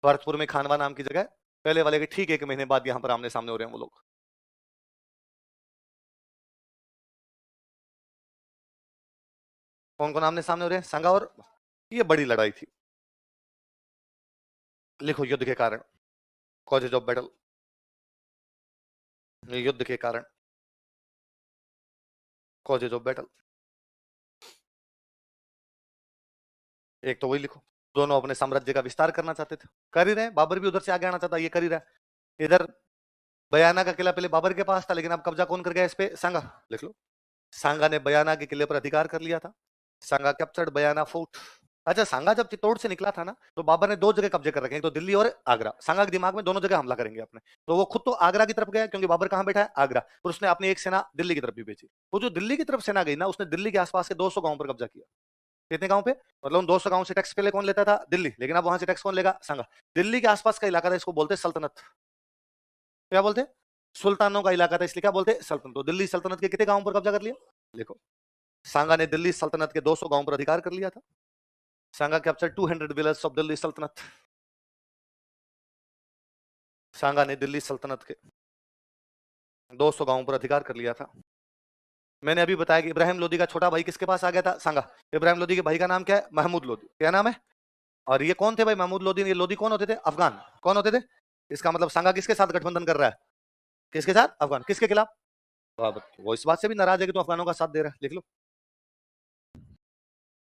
भरतपुर में खानवा नाम की जगह। पहले वाले के ठीक 1 महीने बाद यहां पर आमने सामने हो रहे हैं वो लोग। कौन कौन आमने सामने हो रहे हैं? सांगा और, ये बड़ी लड़ाई थी। लिखो युद्ध के कारण, कॉजेज ऑफ बैटल, युद्ध के कारण, कॉजेज ऑफ बैटल। एक तो वही लिखो, दोनों अपने साम्राज्य का विस्तार करना चाहते थे, कर ही रहे हैं। बाबर भी उधर से आगे आना चाहता, ये कर ही रहा है। इधर बयाना का किला पहले बाबर के पास था, लेकिन अब कब्जा कौन कर गया इस पे? सांगा। लिख लो, सांगा ने बयाना के किले पर अधिकार कर लिया था। सांगा कैप्चर्ड बयाना फोर्ट। अच्छा, सांगा जब चित्तौड़ से निकला था ना, तो बाबर ने 2 जगह कब्जे कर रखे, एक तो दिल्ली और आगरा। सांगा के दिमाग में दोनों जगह हमला करेंगे अपने, तो वो खुद तो आगरा की तरफ गया क्योंकि बाबर कहां बैठा है? आगरा। और उसने अपनी एक सेना दिल्ली की तरफ भी भेजी। वो जो दिल्ली की तरफ सेना गई ना, उसने दिल्ली के आसपास के 200 गांव पर कब्जा किया। कितने गांव पे? मतलब 200 गांव से टैक्स पहले कौन लेता था? दिल्ली। लेकिन अब वहां से टैक्स कौन लेगा? सांगा। दिल्ली के आसपास का इलाका था, इसको बोलते सल्तनत। क्या बोलते? सुल्तानों का इलाका था, इसलिए क्या बोलते? सल्तनत। तो दिल्ली सल्तनत के कितने गांव पर कब्जा कर लिया? देखो, सांगा ने दिल्ली सल्तनत के 200 गांव पर अधिकार कर लिया था। सांगा कैप्चर 200 विलेज ऑफ दिल्ली सल्तनत। सांगा ने दिल्ली सल्तनत के 200 गांवों पर अधिकार कर लिया था। मैंने अभी बताया कि इब्राहिम लोदी का छोटा भाई किसके पास आ गया था? सांगा। इब्राहिम लोदी के भाई का नाम क्या है? महमूद लोदी। क्या नाम है? और ये कौन थे भाई महमूद लोदी? ये लोदी कौन होते थे? अफगान। कौन होते थे? इसका मतलब सांगा किसके साथ गठबंधन कर रहा है? किसके साथ? अफगान। किसके खिलाफ? बाबर। वो इस बात से भी नाराज है कि तो अफगानों का साथ दे रहा है। लिख लो,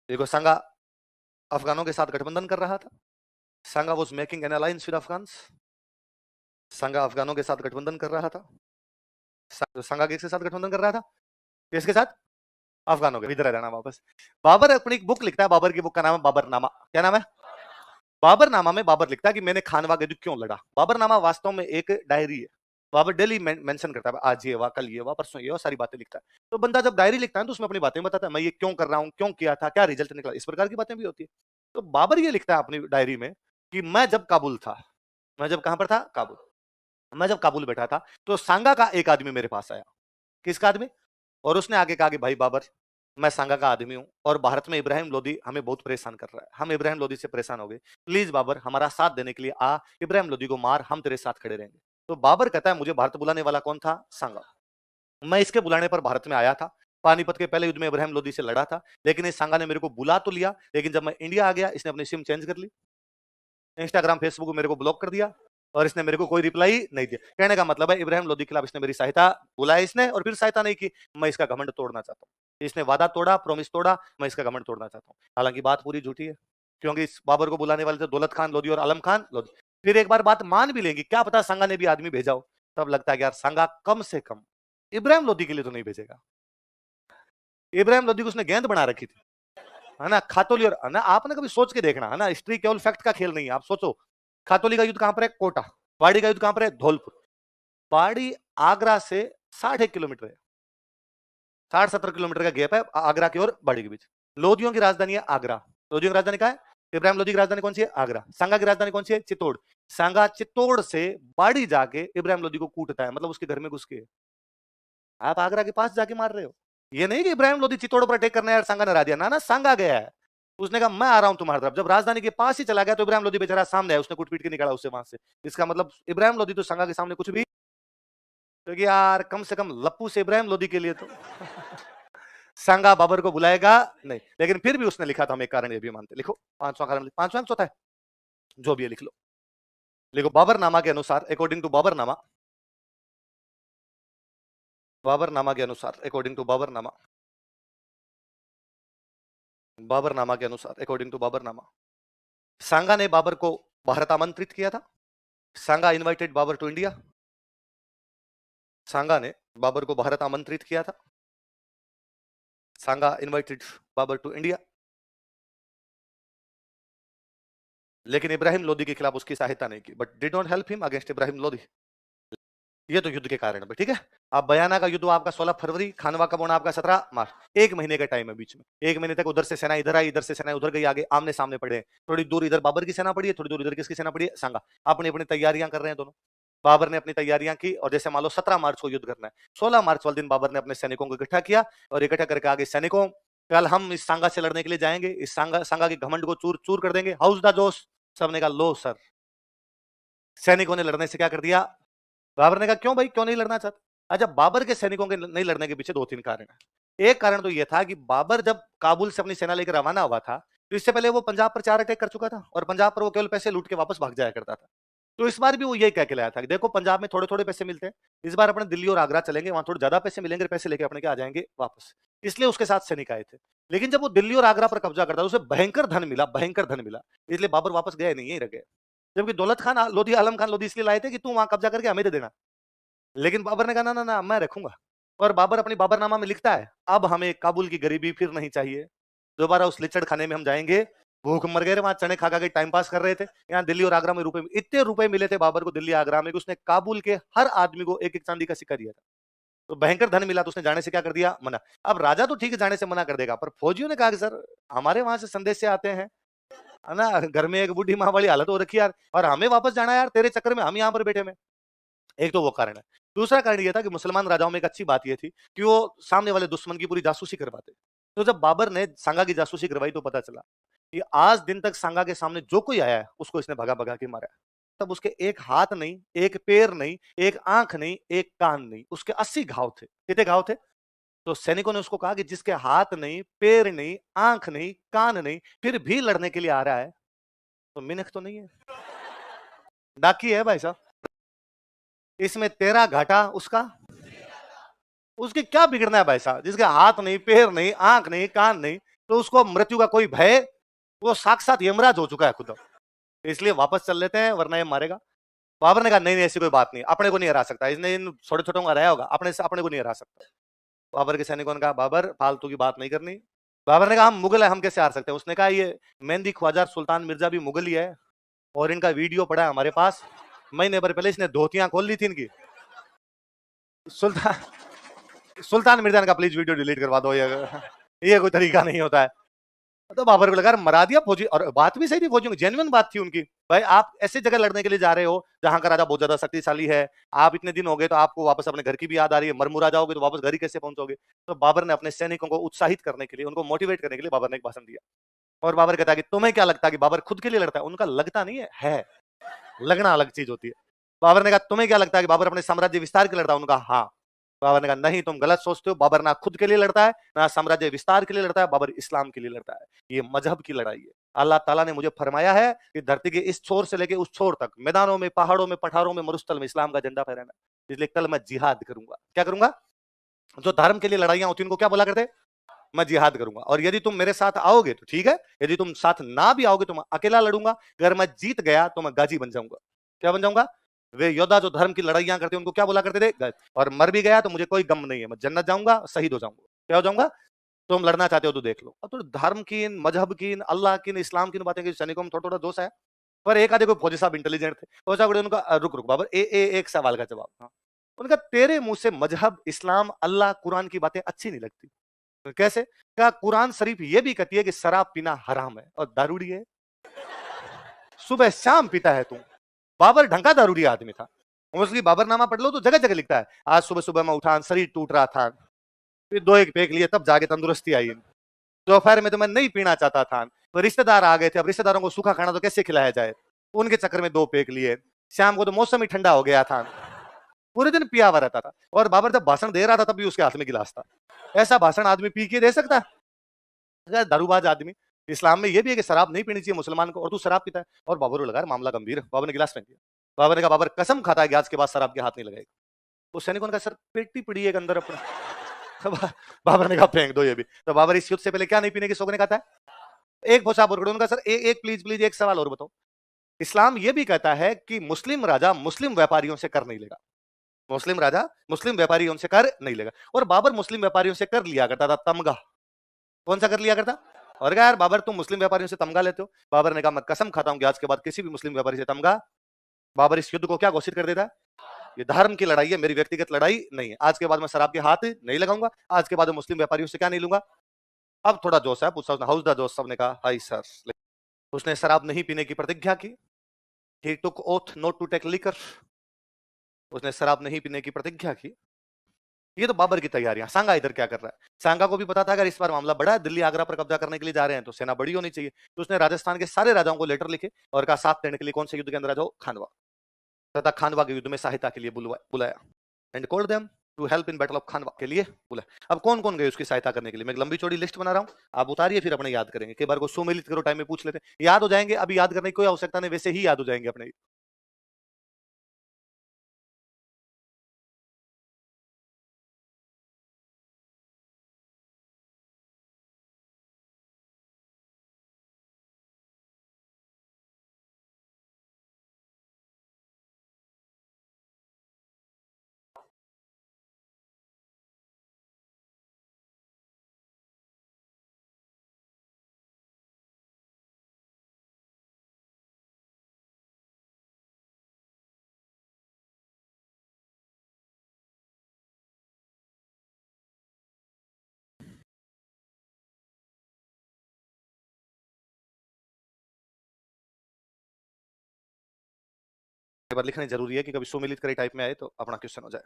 देखो सांगा अफगानों के साथ गठबंधन कर रहा था। Sanga was making an alliance with Afghan. Sanga अफगानों के साथ गठबंधन कर रहा था। सांगा किसके साथ गठबंधन कर रहा था? किसके साथ? अफगानों के। इधर रहना वापस। बाबर अपनी एक बुक लिखता है, बाबर की बुक का नाम है बाबरनामा। क्या नाम है? बाबरनामा में बाबर लिखता है कि मैंने खानवा के युद्ध क्यों लड़ा। बाबरनामा वास्तव में एक डायरी है। बाबर डेली मेंशन करता है, आज ये हुआ, कल ये हुआ, परसों ये हुआ, सारी बातें लिखता है। तो बंदा जब डायरी लिखता है तो उसमें अपनी बातें बताता है, मैं ये क्यों कर रहा हूँ, क्यों किया था, क्या रिजल्ट निकला, इस प्रकार की बातें भी होती है। तो बाबर ये लिखता है अपनी डायरी में कि मैं जब काबुल था, मैं जब कहां पर था? काबुल। मैं जब काबुल बैठा था तो सांगा का एक आदमी मेरे पास आया। किसका आदमी? और उसने आगे कहा कि भाई बाबर, मैं सांगा का आदमी हूं और भारत में इब्राहिम लोदी हमें बहुत परेशान कर रहा है, हम इब्राहिम लोदी से परेशान हो गए, प्लीज बाबर हमारा साथ देने के लिए आ, इब्राहिम लोदी को मार, हम तेरे साथ खड़े रहेंगे। तो बाबर कहता है मुझे भारत बुलाने वाला कौन था? सांगा। मैं इसके बुलाने पर भारत में आया था, पानीपत के पहले युद्ध में इब्राहिम लोदी से लड़ा था, लेकिन इस सांगा ने मेरे को बुला तो लिया, लेकिन जब मैं इंडिया आ गया इसने अपनी सिम चेंज कर ली, इंस्टाग्राम फेसबुक मेरे को ब्लॉक कर दिया और इसने मेरे को कोई रिप्लाई नहीं दिया। कहने का मतलब है इब्राहिम लोदी के खिलाफ इसने मेरी सहायता, बुलाया इसने और फिर सहायता नहीं की। मैं इसका घमंड तोड़ना चाहता हूँ। इसने वादा तोड़ा, प्रॉमिस तोड़ा, मैं इसका घमंड तोड़ना चाहता हूँ। हालांकि बात पूरी झूठी है, क्योंकि इस बाबर को बुलाने वाले थे दौलत खान लोदी और आलम खान लोदी। फिर एक बार बात मान भी लेंगे, क्या पता सांगा ने भी आदमी भेजा हो, तब लगता है कि यार सांगा कम से कम इब्राहिम लोदी के लिए तो नहीं भेजेगा। इब्राहिम लोदी को उसने गेंद बना रखी थी, है ना, खातोली। और है ना, आपने कभी सोच के देखना, है ना, हिस्ट्री केवल फैक्ट का खेल नहीं है। आप सोचो, खातोली का युद्ध कहां पर है? कोटा। बाड़ी का युद्ध कहां पर है? धौलपुर। बाड़ी आगरा से 60 किलोमीटर है, 60-70 किलोमीटर का गैप है आगरा की और बाड़ी के बीच। लोदियों की राजधानी है आगरा। लोदियों की राजधानी कहां है? इब्राहिम लोदी की राजधानी कौन सी है? आगरा। सांगा की राजधानी कौन सी है? चित्तौड़। सांगा चित्तौड़ से बाड़ी जाके इब्राहिम लोदी को कूटता है, मतलब उसके घर में घुस के। आप आगरा के पास जाके मार रहे हो। ये नहीं कि इब्राहिम लोदी चित्तौड़ पर अटैक करने यार सांगा ने हरा दिया, ना ना, सांगा गया है, उसने कहा मैं आ रहा हूं तुम्हारी तरफ। जब राजधानी के पास ही चला गया तो इब्राहिम लोदी बेचारा सामने आया, उसने कुट पीट के निकाला उससे वहां से। इसका मतलब इब्राहिम लोदी तो सांगा के सामने कुछ भी, क्योंकि यार कम से कम लप्पू से इब्राहिम लोदी के लिए तो सांगा बाबर को बुलाएगा नहीं। लेकिन फिर भी उसने लिखा था, हम एक कारण ये भी मानते। लिखो, पांचवा कारण, पांचवा चौथा है, जो भी है लिख लो। लिखो, बाबरनामा के अनुसार, अकॉर्डिंग टू बाबरनामा, बाबरनामा के अनुसार, अकॉर्डिंग टू बाबरनामा, बाबरनामा के अनुसार, अकॉर्डिंग टू बाबरनामा, सांगा ने बाबर को भारत आमंत्रित किया था। सांगा इनवाइटेड बाबर टू इंडिया। सांगा ने बाबर को भारत आमंत्रित किया था। सांगा इनवाइटेड बाबर टू इंडिया। लेकिन इब्राहिम लोदी के खिलाफ उसकी सहायता नहीं की, but did not help him against Ibrahim Lodi. ये तो युद्ध के कारण है, ठीक है। अब बयाना का युद्ध आपका 16 फरवरी, खानवा का बोना आपका 17 मार्च, 1 महीने का टाइम है बीच में। 1 महीने तक उधर से सेना इधर आई, इधर से सेना उधर गई, आगे आमने सामने पड़े। थोड़ी दूर इधर बाबर की सेना पड़ी है, थोड़ी दूर इधर किसकी सेना पड़ी है, सांगा। अपनी अपनी तैयारियां कर रहे हैं दोनों। बाबर ने अपनी तैयारियां की और जैसे मान लो 17 मार्च को युद्ध करना है, 16 मार्च वाले दिन बाबर ने अपने सैनिकों को इकट्ठा किया और इकट्ठा करके आगे सैनिकों, कल हम इस सांगा से लड़ने के लिए जाएंगे, इस सांगा के घमंड को चूर चूर कर देंगे, हाउस द जोश। सबने कहा लो सर। सैनिकों ने लड़ने से क्या कर दिया, बाबर ने कहा क्यों भाई, क्यों नहीं लड़ना चाहते। अच्छा, बाबर के सैनिकों के नहीं लड़ने के पीछे 2-3 कारण है। एक कारण तो यह था कि बाबर जब काबुल से अपनी सेना लेकर रवाना हुआ था, तो इससे पहले वो पंजाब पर 4 अटैक कर चुका था और पंजाब पर वो केवल पैसे लूट के वापस भाग जाया करता था। तो इस बार भी वो यही कह के लाया था कि देखो पंजाब में थोड़े थोड़े पैसे मिलते हैं, इस बार अपने दिल्ली और आगरा चलेंगे, वहां थोड़े ज्यादा पैसे मिलेंगे, पैसे लेके अपने के आ जाएंगे वापस। इसलिए उसके साथ सैनिक आए थे। लेकिन जब वो दिल्ली और आगरा पर कब्जा करता, उसे भयंकर धन मिला, भयंकर धन मिला, इसलिए बाबर वापस गए नहीं, यही रह गए। जबकि दौलत खान लोधी, आलम खान लोधी इसलिए लाए थे कि तू वहां कब्जा करके हमें दे देना। लेकिन बाबर ने कहा ना ना ना, मैं रखूंगा। और बाबर अपनी बाबरनामा में लिखता है, अब हमें काबुल की गरीबी फिर नहीं चाहिए, दोबारा उस लिचड़ खाने में हम जाएंगे, भूख मर गए, वहां चने खा खा के टाइम पास कर रहे थे। यहाँ दिल्ली और आगरा में रुपए, इतने रुपए मिले थे बाबर को दिल्ली आगरा में कि उसने काबुल के हर आदमी को एक एक चांदी का सिक्का दिया था। तो भयंकर धन मिला, तो उसने जाने से क्या कर दिया, मना। अब राजा तो ठीक है जाने से मना कर देगा, पर फौजियों ने कहा कि सर हमारे वहां से संदेश से आते हैं, है ना, घर में एक बूढ़ी माँ वाली हालत हो रखी यार, और हमें वापस जाना है यार, तेरे चक्कर में हम यहाँ पर बैठे में। एक तो वो कारण है। दूसरा कारण ये था कि मुसलमान राजाओं में एक अच्छी बात ये थी कि वो सामने वाले दुश्मन की पूरी जासूसी करवाते। तो जब बाबर ने सांगा की जासूसी करवाई तो पता चला कि आज दिन तक सांगा के सामने जो कोई आया है उसको इसने भगा भगा के मारा है। तब उसके एक हाथ नहीं, एक पैर नहीं, एक आंख नहीं, एक कान नहीं, उसके 80 घाव थे। कितने घाव थे? तो सैनिकों ने उसको कहा कि जिसके हाथ नहीं, पैर नहीं, आंख नहीं, कान नहीं, फिर भी लड़ने के लिए आ रहा है, तो मिनख तो नहीं है, डाकी है भाई साहब। इसमें तेरा घाटा उसका, उसके क्या बिगड़ना है भाई साहब, जिसके हाथ नहीं, पैर नहीं, आंख नहीं, कान नहीं, तो उसको मृत्यु का कोई भय, वो साक्षात यमराज हो चुका है खुद। इसलिए वापस चल लेते हैं वरना ये मारेगा। बाबर ने कहा नहीं नहीं, ऐसी कोई बात नहीं, अपने को नहीं हरा सकता, इसने इन छोटे छोटों का हराया होगा, अपने को नहीं हरा सकता। बाबर के सैनिकों ने कहा बाबर फालतू की बात नहीं करनी। बाबर ने कहा हम मुगल है, हम कैसे हार सकते हैं। उसने कहा ये मेहंदी ख्वाजा सुल्तान मिर्जा भी मुगल ही है और इनका वीडियो पड़ा है हमारे पास, महीने भर पहले इसने धोतियां खोल ली थी इनकी। सुल्तान सुल्तान मिर्जा ने कहा प्लीज वीडियो डिलीट करवा दो, ये कोई तरीका नहीं होता है। तो बाबर को लगा मरा दिया फौजी, और बात भी सही थी, फौजियों की जेन्युइन बात थी उनकी। भाई आप ऐसे जगह लड़ने के लिए जा रहे हो जहां का राजा बहुत ज्यादा शक्तिशाली है, आप इतने दिन हो गए तो आपको वापस अपने घर की भी याद आ रही है, मरमुरा जाओगे तो वापस घर ही कैसे पहुंचोगे। तो बाबर ने अपने सैनिकों को उत्साहित करने के लिए, उनको मोटिवेट करने के लिए बाबर ने एक भाषण दिया। और बाबर कहता है कि तुम्हें क्या लगता है कि बाबर खुद के लिए लड़ता है? उनका लगता नहीं है, लगना अलग चीज होती है। बाबर ने कहा तुम्हें क्या लगता है कि बाबर अपने साम्राज्य विस्तार के लिए लड़ता है? उनका हाँ। बाबर ने कहा नहीं, तुम गलत सोचते हो, बाबर ना खुद के लिए लड़ता है, ना साम्राज्य विस्तार के लिए लड़ता है, बाबर इस्लाम के लिए लड़ता है। ये मजहब की लड़ाई है। अल्लाह ताला ने मुझे फरमाया है कि धरती के इस छोर से लेके उस छोर तक, मैदानों में, पहाड़ों में, पठारों में, मरुस्थल में इस्लाम का झंडा फहराना, इसलिए कल मैं जिहाद करूंगा। क्या करूंगा? जो धर्म के लिए लड़ाइयां होती हैं उनको क्या बोला करते? मैं जिहाद करूंगा। और यदि तुम मेरे साथ आओगे तो ठीक है, यदि तुम साथ ना भी आओगे तो मैं अकेला लड़ूंगा। अगर मैं जीत गया तो मैं गाजी बन जाऊंगा। क्या बन जाऊंगा? वे योद्धा जो धर्म की लड़ाइयां करते उनको क्या बोला करते थे? और मर भी गया तो मुझे कोई गम नहीं है, मैं जन्नत जाऊंगा, शहीद हो जाऊंगा। क्या हो जाऊंगा? तुम लड़ना चाहते हो तो देख लो। अब तो धर्म की, मजहब की, अल्लाह की, इस्लाम की बातें की सैनिकों में थोड़ा थोड़ा दोष है। पर एक आधे कोई फौजी साहब इंटेलिजेंट थे, फौजा बड़े उनका रुक रुक बाबर, एक सवाल का जवाब। हाँ, उनका तेरे मुंह से मजहब, इस्लाम, अल्लाह, कुरान की बातें अच्छी नहीं लगती। कैसे? क्या कुरान शरीफ ये भी कहती है कि शराब पीना हराम है और दारूड़ी है, सुबह शाम पीता है तू। बाबर ढंका दारूड़ी आदमी था, उसकी बाबरनामा पढ़ लो तो जगह जगह लिखता है आज सुबह सुबह मैं उठा, शरीर टूट रहा था, फिर 2 एक पेक लिए तब जाके तंदुरुस्ती आई। दोपहर में तो मैं नहीं पीना चाहता था, तो रिश्तेदार आ गए थे, अब रिश्तेदारों को सूखा खाना तो कैसे खिलाया जाए, उनके चक्कर में 2 पेक लिए। शाम को तो मौसम ही ठंडा हो गया था, पूरे दिन पिया हुआ रहता था। और बाबर जब भाषण दे रहा था तब भी उसके हाथ में गिलास था। ऐसा भाषण आदमी पी के दे सकता है? दारूबाज आदमी। इस्लाम में यह भी है कि शराब नहीं पीनी चाहिए मुसलमान को, और तू शराब पीता है। और बाबर को लगा मामला गंभीर है, बाबर ने गिलास फेंक दिया। बाबर ने कहा बाबर कसम खाता है कि आज के बाद शराब के हाथ नहीं लगाएगा। उस सैनिकों ने कहा सर पेटी पड़ी है अंदर अपना, बाबर ने कहा फेंक दो ये भी। तो बाबर इस युद्ध से पहले क्या नहीं पीने की सौगंध खाता है? एक भोसा बुरगड़। उनका सर एक प्लीज प्लीज एक सवाल और बताओ। इस्लाम ये भी कहता है कि मुस्लिम राजा मुस्लिम व्यापारियों से कर नहीं लेगा। मुस्लिम राजा मुस्लिम व्यापारियों से कर नहीं लेगा। और बाबर मुस्लिम व्यापारियों से कर लिया करता था, तमगा। कौन सा कर लिया करता? और कहा यार बाबर तुम मुस्लिम व्यापारियों से तमगा लेते हो। बाबर ने कहा मैं कसम खाता हूं कि आज के बाद किसी भी मुस्लिम व्यापारी से तमगा। बाबर इस युद्ध को क्या घोषित कर देता है? ये धर्म की लड़ाई है, मेरी व्यक्तिगत लड़ाई नहीं है। आज के बाद मैं शराब के हाथ नहीं लगाऊंगा। आज के बाद मुस्लिम व्यापारियों से क्या नहीं लूंगा। अब थोड़ा जोश है, पूछा उसने, हाउस द जोश? सबने कहा हाई सर। उसने शराब नहीं पीने की प्रतिज्ञा की। He took oath not to take liquor. उसने शराब नहीं पीने की प्रतिज्ञा की। ये तो बाबर की तैयारियां। सांगा इधर क्या कर रहा है? सांगा को भी पता था अगर इस बार मामला बड़ा है, दिल्ली आगरा पर कब्जा करने के लिए जा रहे हैं, तो सेना बड़ी होनी चाहिए। तो उसने राजस्थान के सारे राजाओं को लेटर लिखे और कहा साथ देने के लिए कौन से युद्ध के अंदर आ जाओ? खानवा। तथा खानवा के युद्ध में सहायता के लिए बुलाया and called them to help in battle of Khanwa के लिए बुलाया। अब कौन कौन गए उसकी सहायता करने के लिए? मैं एक लंबी चौड़ी लिस्ट बना रहा हूं, आप उतारिए फिर अपने याद करेंगे। कई बार को सुमेलित करो टाइम में पूछ लेते हैं, याद हो जाएंगे। अभी याद करने की कोई आवश्यकता नहीं, वैसे ही याद हो जाएंगे अपने। बार लिखना जरूरी है कि कभी सुमेलित करे टाइप में आए तो अपना क्वेश्चन हो जाए।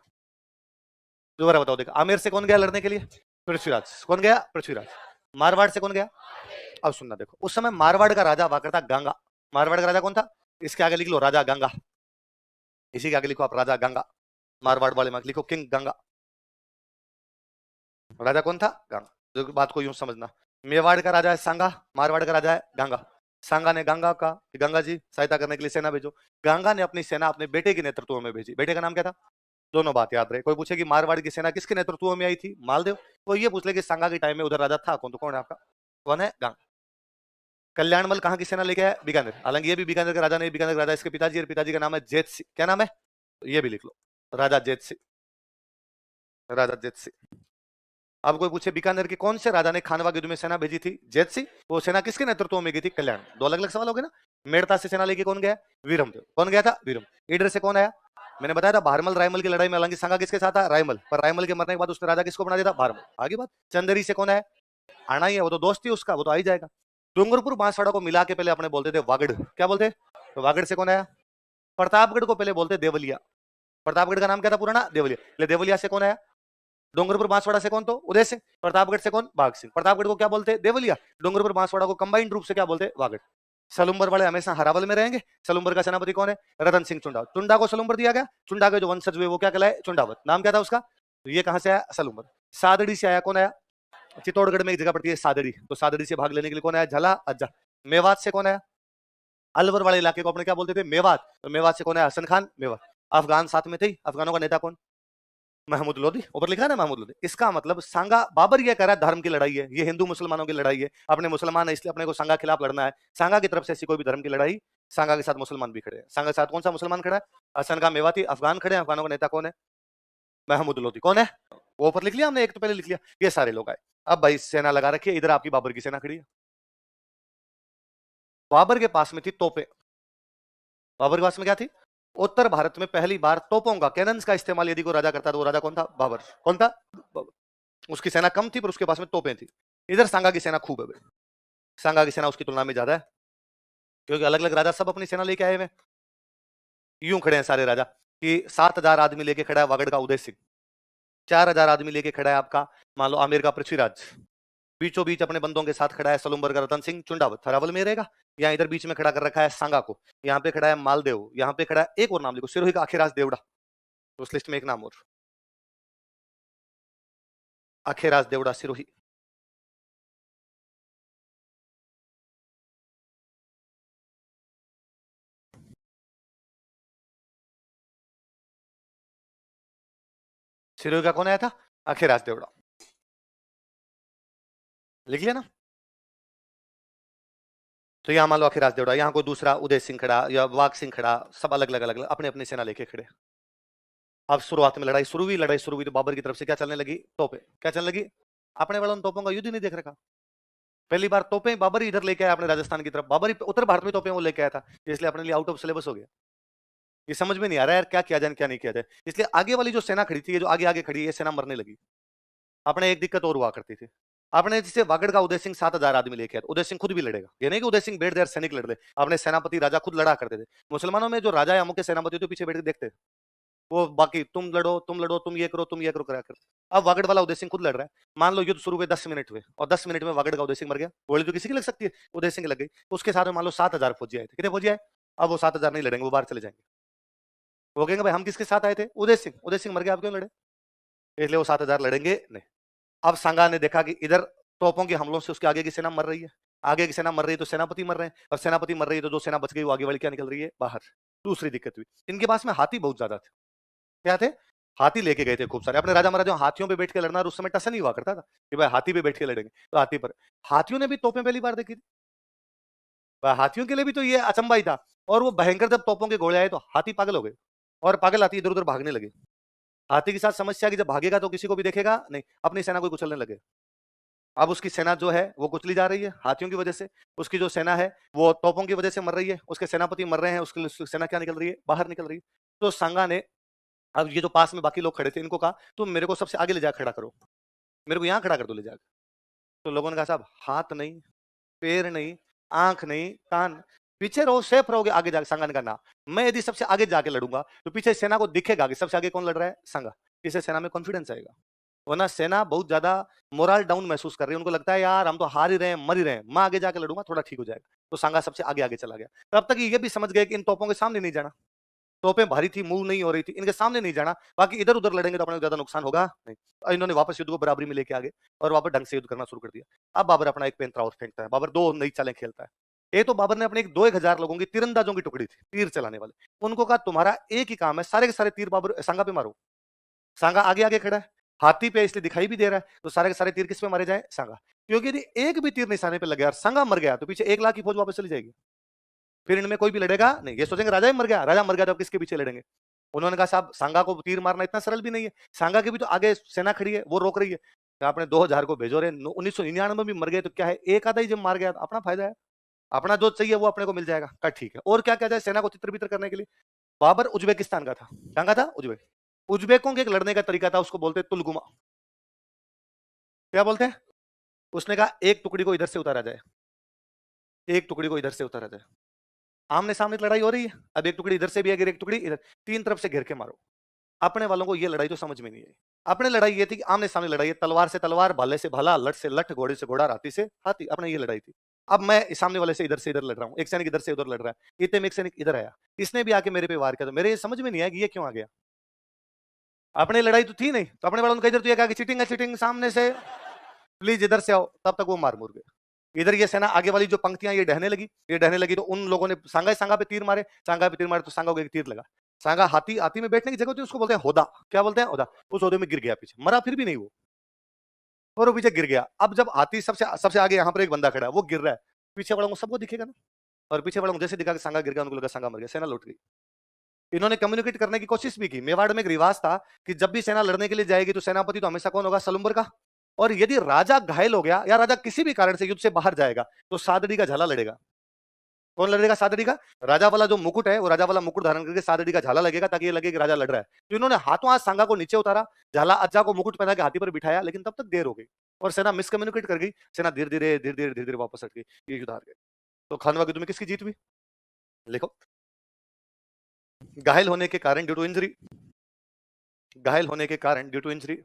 दोबारा बताओ। देखो, आमेर से कौन गया लड़ने के लिए? पृथ्वीराज। कौन गया? पृथ्वीराज। मारवाड़ से कौन गया? अब सुनना, देखो उस समय मारवाड़ का राजा हुआ करता गंगा। मारवाड़ का राजा कौन था? इसके आगे लिख लो राजा गंगा। इसी के आगे लिखो आप राजा गंगा। मारवाड़ वाले में लिखो किंग गंगा। राजा कौन था? गंगा। तो बात को यूं समझना, मेवाड़ का राजा है सांगा, मारवाड़ का राजा है गंगा। सांगा ने गंगा का कि गंगा जी सहायता करने के लिए सेना भेजो। गंगा ने अपनी सेना अपने बेटे के नेतृत्व में भेजी। बेटे का नाम क्या था? दोनों बात याद रहे। कोई पूछे कि मारवाड़ की सेना किसके नेतृत्व में आई थी? मालदेव। कोई ये पूछ ले कि सांगा के टाइम में उधर राजा था कौन, तो कौन है आपका? कौन है? गंगा। कल्याणमल कहाँ की सेना लेके आया? बीकानेर। हालांकि ये भी बीकानेर का राजा नहीं, बीकानेर का राजा इसके पिताजी, और पिताजी का नाम है जेत सिंह। क्या नाम है? तो ये भी लिख लो, राजा जेत सिंह। राजा जेत सिंह। अब कोई पूछे बीकानेर के कौन से राजा ने खानवा के युद्ध में सेना भेजी थी? जेत सिंह। वो सेना किसके नेतृत्व में गई थी? कल्याण। दो अलग अलग सवाल हो गए ना। मेड़ता से सेना लेके कौन गया? वीरमदेव। कौन गया था? वीरम। ईडर से कौन आया? मैंने बताया था भारमल रायमल की लड़ाई में, हालांकि संगा किसके साथ था? रायमल। पर रायमल के मरने के बाद उसने राजा किसको बना दिया था? भारमल। आगे बात। चंदेरी से कौन आया? आना ही है, वो तो दोस्त ही उसका, वो तो आ ही जाएगा। डूंगरपुर बांसवाड़ा को मिला के पहले अपने बोलते थे वागड़। क्या बोलते? तो वागड़ से कौन आया? प्रतापगढ़ को पहले बोलते देवलिया। प्रतापगढ़ का नाम क्या था पुराना? देवलिया। देवलिया से कौन आया? डोंगरपुर बांसवाड़ा से कौन? तो उदय सिंह। प्रतापगढ़ से कौन? बाघ सिंह। प्रतापगढ़ को क्या बोलते? देवलिया। डोंगरपुर बांसवाड़ा को कंबाइंड रूप से क्या बोलते? वागड़। सलुम्बर वाले हमेशा हरावल में रहेंगे। सलुम्बर का सेनापति कौन है? रतन सिंह चुंडा। चुंडा को सलुम्बर दिया गया। चुंडा के जो वंशज हुए वो क्या कहलाए? चुंडावत। नाम क्या था उसका? तो ये कहां से आया? सलुम्बर। सादड़ी से आया। कौन आया? चित्तौड़गढ़ में एक जगह पड़ती है सादड़ी, तो सादड़ी से भाग लेने के लिए कौन आया? झला अज्जा। मेवात से कौन आया? अलवर वाले इलाके को अपने क्या बोलते थे? मेवात। तो मेवात से कौन आया? हसन खान मेवात। अफगान साथ में थे। अफगानों का नेता कौन? महमूद लोधी। ऊपर लिखा है ना महमूद लोधी। इसका मतलब सांगा, बाबर ये कह रहा है धर्म की लड़ाई है, ये हिंदू मुसलमानों की लड़ाई है। अपने मुसलमान है इसलिए अपने को सांगा खिलाफ लड़ना है। सांगा की तरफ से ऐसी कोई भी धर्म की लड़ाई, सांगा के साथ मुसलमान भी खड़े हैं। सांगा के साथ कौन सा मुसलमान खड़ा है? हसन खान मेवाती। अफगान खड़े हैं। अफगानों का नेता कौन है? महमूद लोधी। कौन है? वो ऊपर लिख लिया हमने, एक तो पहले लिख लिया। ये सारे लोग आए। अब भाई सेना लगा रखी है, इधर आपकी बाबर की सेना खड़ी है। बाबर के पास में थी तोपें। बाबर के पास में क्या थी? उत्तर भारत में पहली बार तोपों का, कैनन्स का इस्तेमाल यदि कोई राजा करता तो वो राजा कौन था? बाबर। कौन था? बाबर। उसकी सेना कम थी पर उसके पास में तोपें थी। इधर सांगा की सेना खूब है भाई। सांगा की सेना उसकी तुलना में ज्यादा है, क्योंकि अलग अलग राजा सब अपनी सेना लेके आए हुए। यूं खड़े हैं सारे राजा कि 7,000 आदमी लेके खड़ा है वागड़ का उदय सिंह। 4,000 आदमी लेके खड़ा है आपका मान लो आमेर का पृथ्वीराज। बीचों बीच अपने बंदों के साथ खड़ा है सलुम्बर का रतन सिंह चुंडावत। हरावल में रहेगा। यहाँ इधर बीच में खड़ा कर रखा है सांगा को। यहाँ पे खड़ा है मालदेव। यहाँ पे खड़ा है एक और नाम लिखो, सिरोही का अखेराज देवड़ा। तो उस लिस्ट में एक नाम और, अखेराज देवड़ा सिरोही। सिरोही का कौन आया था? अखेराज देवड़ा। लिख लिया ना। तो यहाँ मान लो अखिराज देवड़ा, यहाँ कोई दूसरा उदय सिंह खड़ा या वाघ सिंह खड़ा, सब अलग अलग अलग अपने अपनी सेना लेके खड़े। अब शुरुआत में लड़ाई शुरू हुई तो बाबर की तरफ से क्या चलने लगी? तोपे। क्या चलने लगी? अपने वालों ने तोपों का युद्ध ही नहीं देख रखा। पहली बार तोपें बाबर ही इधर लेके आया अपने राजस्थान की तरफ, बाबर ही उत्तर भारत में तोपें वो लेके आया था, इसलिए अपने लिए आउट ऑफ सिलेबस हो गया। ये समझ में नहीं आ रहा यार, क्या किया जाए क्या नहीं किया जाए। इसलिए आगे वाली जो सेना खड़ी थी, ये जो आगे आगे खड़ी है, ये सेना मरने लगी। अपने एक दिक्कत और हुआ करती थी, आपने जिसे वागड़ का उदय सिंह 7,000 आदमी लेके आया, उदय सिंह खुद भी लड़ेगा, ये नहीं कि उदय सिंह बैठ दे सैनिक लड़ दे। अपने सेनापति राजा खुद लड़ा करते थे। मुसलमानों में जो राजा या मुख्य सेनापति तो पीछे बैठ के देखते, वो बाकी तुम लड़ो तुम ये करो करा कर। अब वागड़ वाला उदय सिंह खुद लड़ रहा है। मान लो युद्ध शुरू हुए 10 मिनट हुए और 10 मिनट में वागड़ का उदय सिंह मर गया। गोली तो किसी की लग सकती है, उदय सिंह की लग गई। उसके साथ में मान लो 7,000 फौजी आए थे। कितने फौजी आए? अब वो 7,000 नहीं लड़ेंगे, वो बाहर चले जाएंगे। वो कहेंगे भाई हम किसके साथ आए थे? उदय सिंह मर गया, आप क्यों लड़े? इसलिए वो 7,000 लड़ेंगे नहीं। अब सांगा ने देखा कि इधर तोपों के हमलों से उसके आगे की सेना मर रही है, आगे की सेना मर रही है तो सेनापति मर रहे हैं, और सेनापति मर रही है तो जो सेना बच गई वो आगे वाली क्या निकल रही है? बाहर। दूसरी दिक्कत हुई, इनके पास में हाथी बहुत ज्यादा थे। क्या थे? हाथी लेके गए थे खूब सारे। अपने राजा महाराजा हाथियों पे बैठ के लड़ना, और उस समय टसन नहीं हुआ करता था कि भाई हाथी पे बैठ के लड़ेंगे, तो हाथी पर। हाथियों ने भी तोपें पहली बार देखी थी, हाथियों के लिए भी तो ये अचंबा ही था। और वो भयंकर जब तोपों के घोड़े आए तो हाथी पागल हो गए, और पागल हाथी इधर उधर भागने लगे। हाथी के साथ समस्या कि जब भागेगा तो किसी को भी देखेगा नहीं, अपनी सेना को कुचलने लगे। अब उसकी सेना जो है वो कुचली जा रही है हाथियों की वजह से। उसकी जो सेना है वो तोपों की वजह से मर रही है, उसके सेनापति मर रहे हैं, उसकी सेना क्या निकल रही है? बाहर निकल रही है। तो सांगा ने, अब ये जो पास में बाकी लोग खड़े थे, इनको कहा तुम मेरे को सबसे आगे ले जा खड़ा करो, मेरे को यहाँ खड़ा कर दो ले जाकर। तो लोगों ने कहा साहब हाथ नहीं, पैर नहीं, आंख नहीं, कान, पीछे रहो, सेफ रहोगे आगे जाके। सांगा ने कहा ना, मैं यदि सबसे आगे जाके लड़ूंगा तो पीछे सेना को दिखेगा कि सबसे आगे कौन लड़ रहा है? सांगा। इससे सेना में कॉन्फिडेंस आएगा। वरना सेना बहुत ज्यादा मोरल डाउन महसूस कर रही है, उनको लगता है यार हम तो हार ही रहे हैं, मर ही रहे हैं, मैं आगे जाके लड़ूंगा थोड़ा ठीक हो जाएगा। तो सांगा सबसे आगे आगे चला गया। तब तक ये भी समझ गए कि इन तोपों के सामने नहीं जाना, तोपें भारी थी, मूव नहीं हो रही थी, इनके सामने नहीं जाना, बाकी इधर उधर लड़ेंगे तो अपने ज्यादा नुकसान होगा नहीं। और इन्होंने वापस युद्ध को बराबरी में लेके आ गए और वापस ढंग से युद्ध करना शुरू कर दिया। अब बाबर अपना एक पेंतरा और फेंकता है, बाबर दो नई चालें खेलता है। एक तो बाबर ने अपने एक 2,000 लोगों की तीरंदाजों की टुकड़ी थी, तीर चलाने वाले, उनको कहा तुम्हारा एक ही काम है, सारे के सारे तीर बाबर सांगा पे मारो। सांगा आगे आगे खड़ा है, हाथी पे इसलिए दिखाई भी दे रहा है, तो सारे के सारे तीर किस पे मारे जाए? सांगा। क्योंकि यदि एक भी तीर निशाने पे लग गया और सांगा मर गया तो पीछे 1 लाख की फौज वापस चली जाएगी, फिर इनमें कोई भी लड़ेगा नहीं। ये सोचेंगे राजा ही मर गया, राजा मर गया तो अब किसके पीछे लड़ेंगे? उन्होंने कहा साहब सांगा को तीर मारना इतना सरल भी नहीं है, सांगा की भी तो आगे सेना खड़ी है, वो रोक रही है। तो आपने 2,000 को भेजो रे, 1999 में भी मर गए तो क्या है, एक आधा ही जब मार गया तो अपना फायदा है, अपना जो चाहिए वो अपने को मिल जाएगा। कहा ठीक है, और क्या क्या जाए सेना को तितर बितर करने के लिए? बाबर उज्बेकिस्तान का था, कहां का था? उज्बेक। उज्बेकों के एक लड़ने का तरीका था, उसको बोलते तुलगुमा। क्या बोलते हैं? उसने कहा एक टुकड़ी को इधर से उतारा जाए, एक टुकड़ी को इधर से उतारा जाए। आमने सामने लड़ाई हो रही है, अब एक टुकड़ी इधर से भी है, एक टुकड़ी इधर, तीन तरफ से घेर के मारो। अपने वालों को ये लड़ाई तो समझ में नहीं आई। अपने लड़ाई ये थी कि आमने सामने लड़ाई है, तलवार से तलवार, भाले से भाला, लठ से लठ, घोड़े से घोड़ा, हाथी से हाथी, अपने ये लड़ाई थी। अब मैं सामने वाले से इधर लड़ रहा हूँ, एक सैनिक इधर से उधर लड़ रहा है, इतने में एक सैनिक इधर आया, इसने भी आके मेरे पे वार किया, तो मेरे ये समझ में नहीं आया कि ये क्यों आ गया। अपने लड़ाई तो थी नहीं, तो अपने वालों ने कहा कहा कि चीटिंग है चीटिंग, सामने से प्लीज इधर से आओ, तब तक वो मार मुर गए। इधर ये सेना आगे वाली जो पंक्तियां ये ढहने लगी तो उन लोगों ने सांगा पे तीर मारे, सांगा पे तीर मारे तो सांगा को एक तीर लगा। सांगा हाथी हाथी में बैठने की जगह होती है, उसको बोलते हैं होदा। क्या बोलते हैं? होदा। उस होदे में गिर गया, पीछे मरा फिर भी नहीं वो, और वो पीछे गिर गया। अब जब हाथी सबसे सबसे आगे यहाँ पर एक बंदा खड़ा है, वो गिर रहा है, पीछे वालों को सबको दिखेगा ना, और पीछे वालों को जैसे दिखा कि सांगा गिर गया, उनको लगा सांगा मर गया, सेना लौट गई। इन्होंने कम्युनिकेट करने की कोशिश भी की। मेवाड़ में एक रिवाज था कि जब भी सेना लड़ने के लिए जाएगी तो सेनापति तो हमेशा कौन होगा? सलुम्बर का। और यदि राजा घायल हो गया या राजा किसी भी कारण से युद्ध से बाहर जाएगा तो सादड़ी का झाला लड़ेगा। कौन लड़ेगा? सादड़ी का। राजा वाला जो मुकुट है वो राजा वाला मुकुट धारण करके सादड़ी का झाला लगेगा, ताकि ये लगे कि राजा लड़ रहा है। तो इन्होंने हाथों हाथ सांगा को नीचे उतारा, झाला अज्जा को मुकुट पहना के हाथी पर बिठाया, लेकिन तब तक देर हो गई और सेना मिसकम्युनिकेट कर गई। सेना धीरे धीरे वापस हट गई, ये युद्ध हार गए। तो खानवा युद्ध में किसकी जीत हुई? लिखो। घायल होने के कारण, ड्यू टू इंजरी, घायल होने के कारण ड्यू टू इंजरी,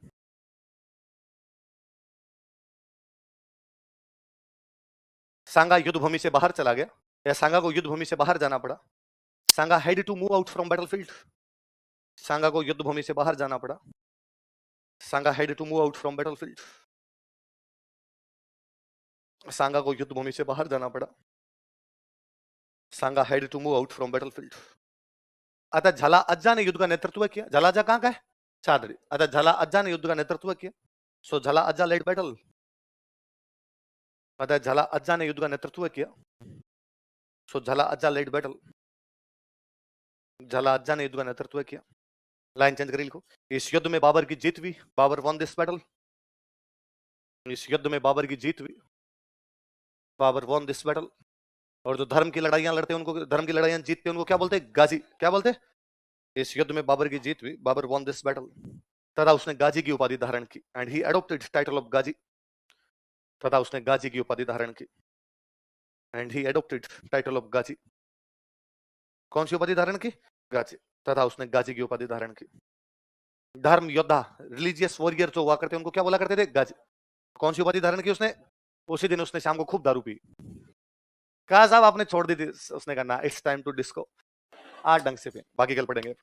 सांगा युद्ध भूमि से बाहर चला गया, या सांगा को युद्ध भूमि से बाहर जाना पड़ा। Sanga had to move out from battlefield, Sanga को युद्ध भूमि से बाहर जाना पड़ा। Sanga had to move out from battlefield, Sanga को युद्ध भूमि से बाहर जाना पड़ा। Sanga had to move out from battlefield. अतः झाला अज्जा ने युद्ध का नेतृत्व किया। झाला अज्जा कहां का है? चादड़ी। अतः झाला अज्जा ने युद्ध का नेतृत्व किया। सो झाला अज्जा लेड बैटल। पता है झाला अज्जा ने युद्ध का नेतृत्व किया। सो झाला अज्जा लेड बैटल, झाला अज्जा ने युद्ध का नेतृत्व किया। लाइन चेंज करी लिखो, इस युद्ध में बाबर की जीत हुई, बाबर वॉन दिस बैटल। इस युद्ध में बाबर की जीत हुई, बाबर वॉन दिस बैटल। और जो धर्म की लड़ाइयां लड़ते हैं उनको, धर्म की लड़ाइयां जीतते हैं उनको क्या बोलते हैं? गाजी। क्या बोलते हैं? इस युद्ध में बाबर की जीत हुई, बाबर वॉन दिस बैटल। तथा उसने गाजी की उपाधि धारण की, and he adopted title of Ghazi. तथा उसने गाजी की उपाधि धारण की, and he adopted title of Ghazi. कौन सी उपाधि धारण की? गाजी। तथा उसने गाजी की उपाधि धारण की। धर्म योद्धा, रिलीजियस वॉरियर जो हुआ करते उनको क्या बोला करते थे? गाजी। कौन सी उपाधि धारण की उसने? उसी दिन उसने शाम को खूब दारू पी। कहा साहब आपने छोड़ दी थी, उसने कहा ना, इट्स टाइम टू डिस्को। आज ढंग से पे, बाकी कल पढ़ेंगे।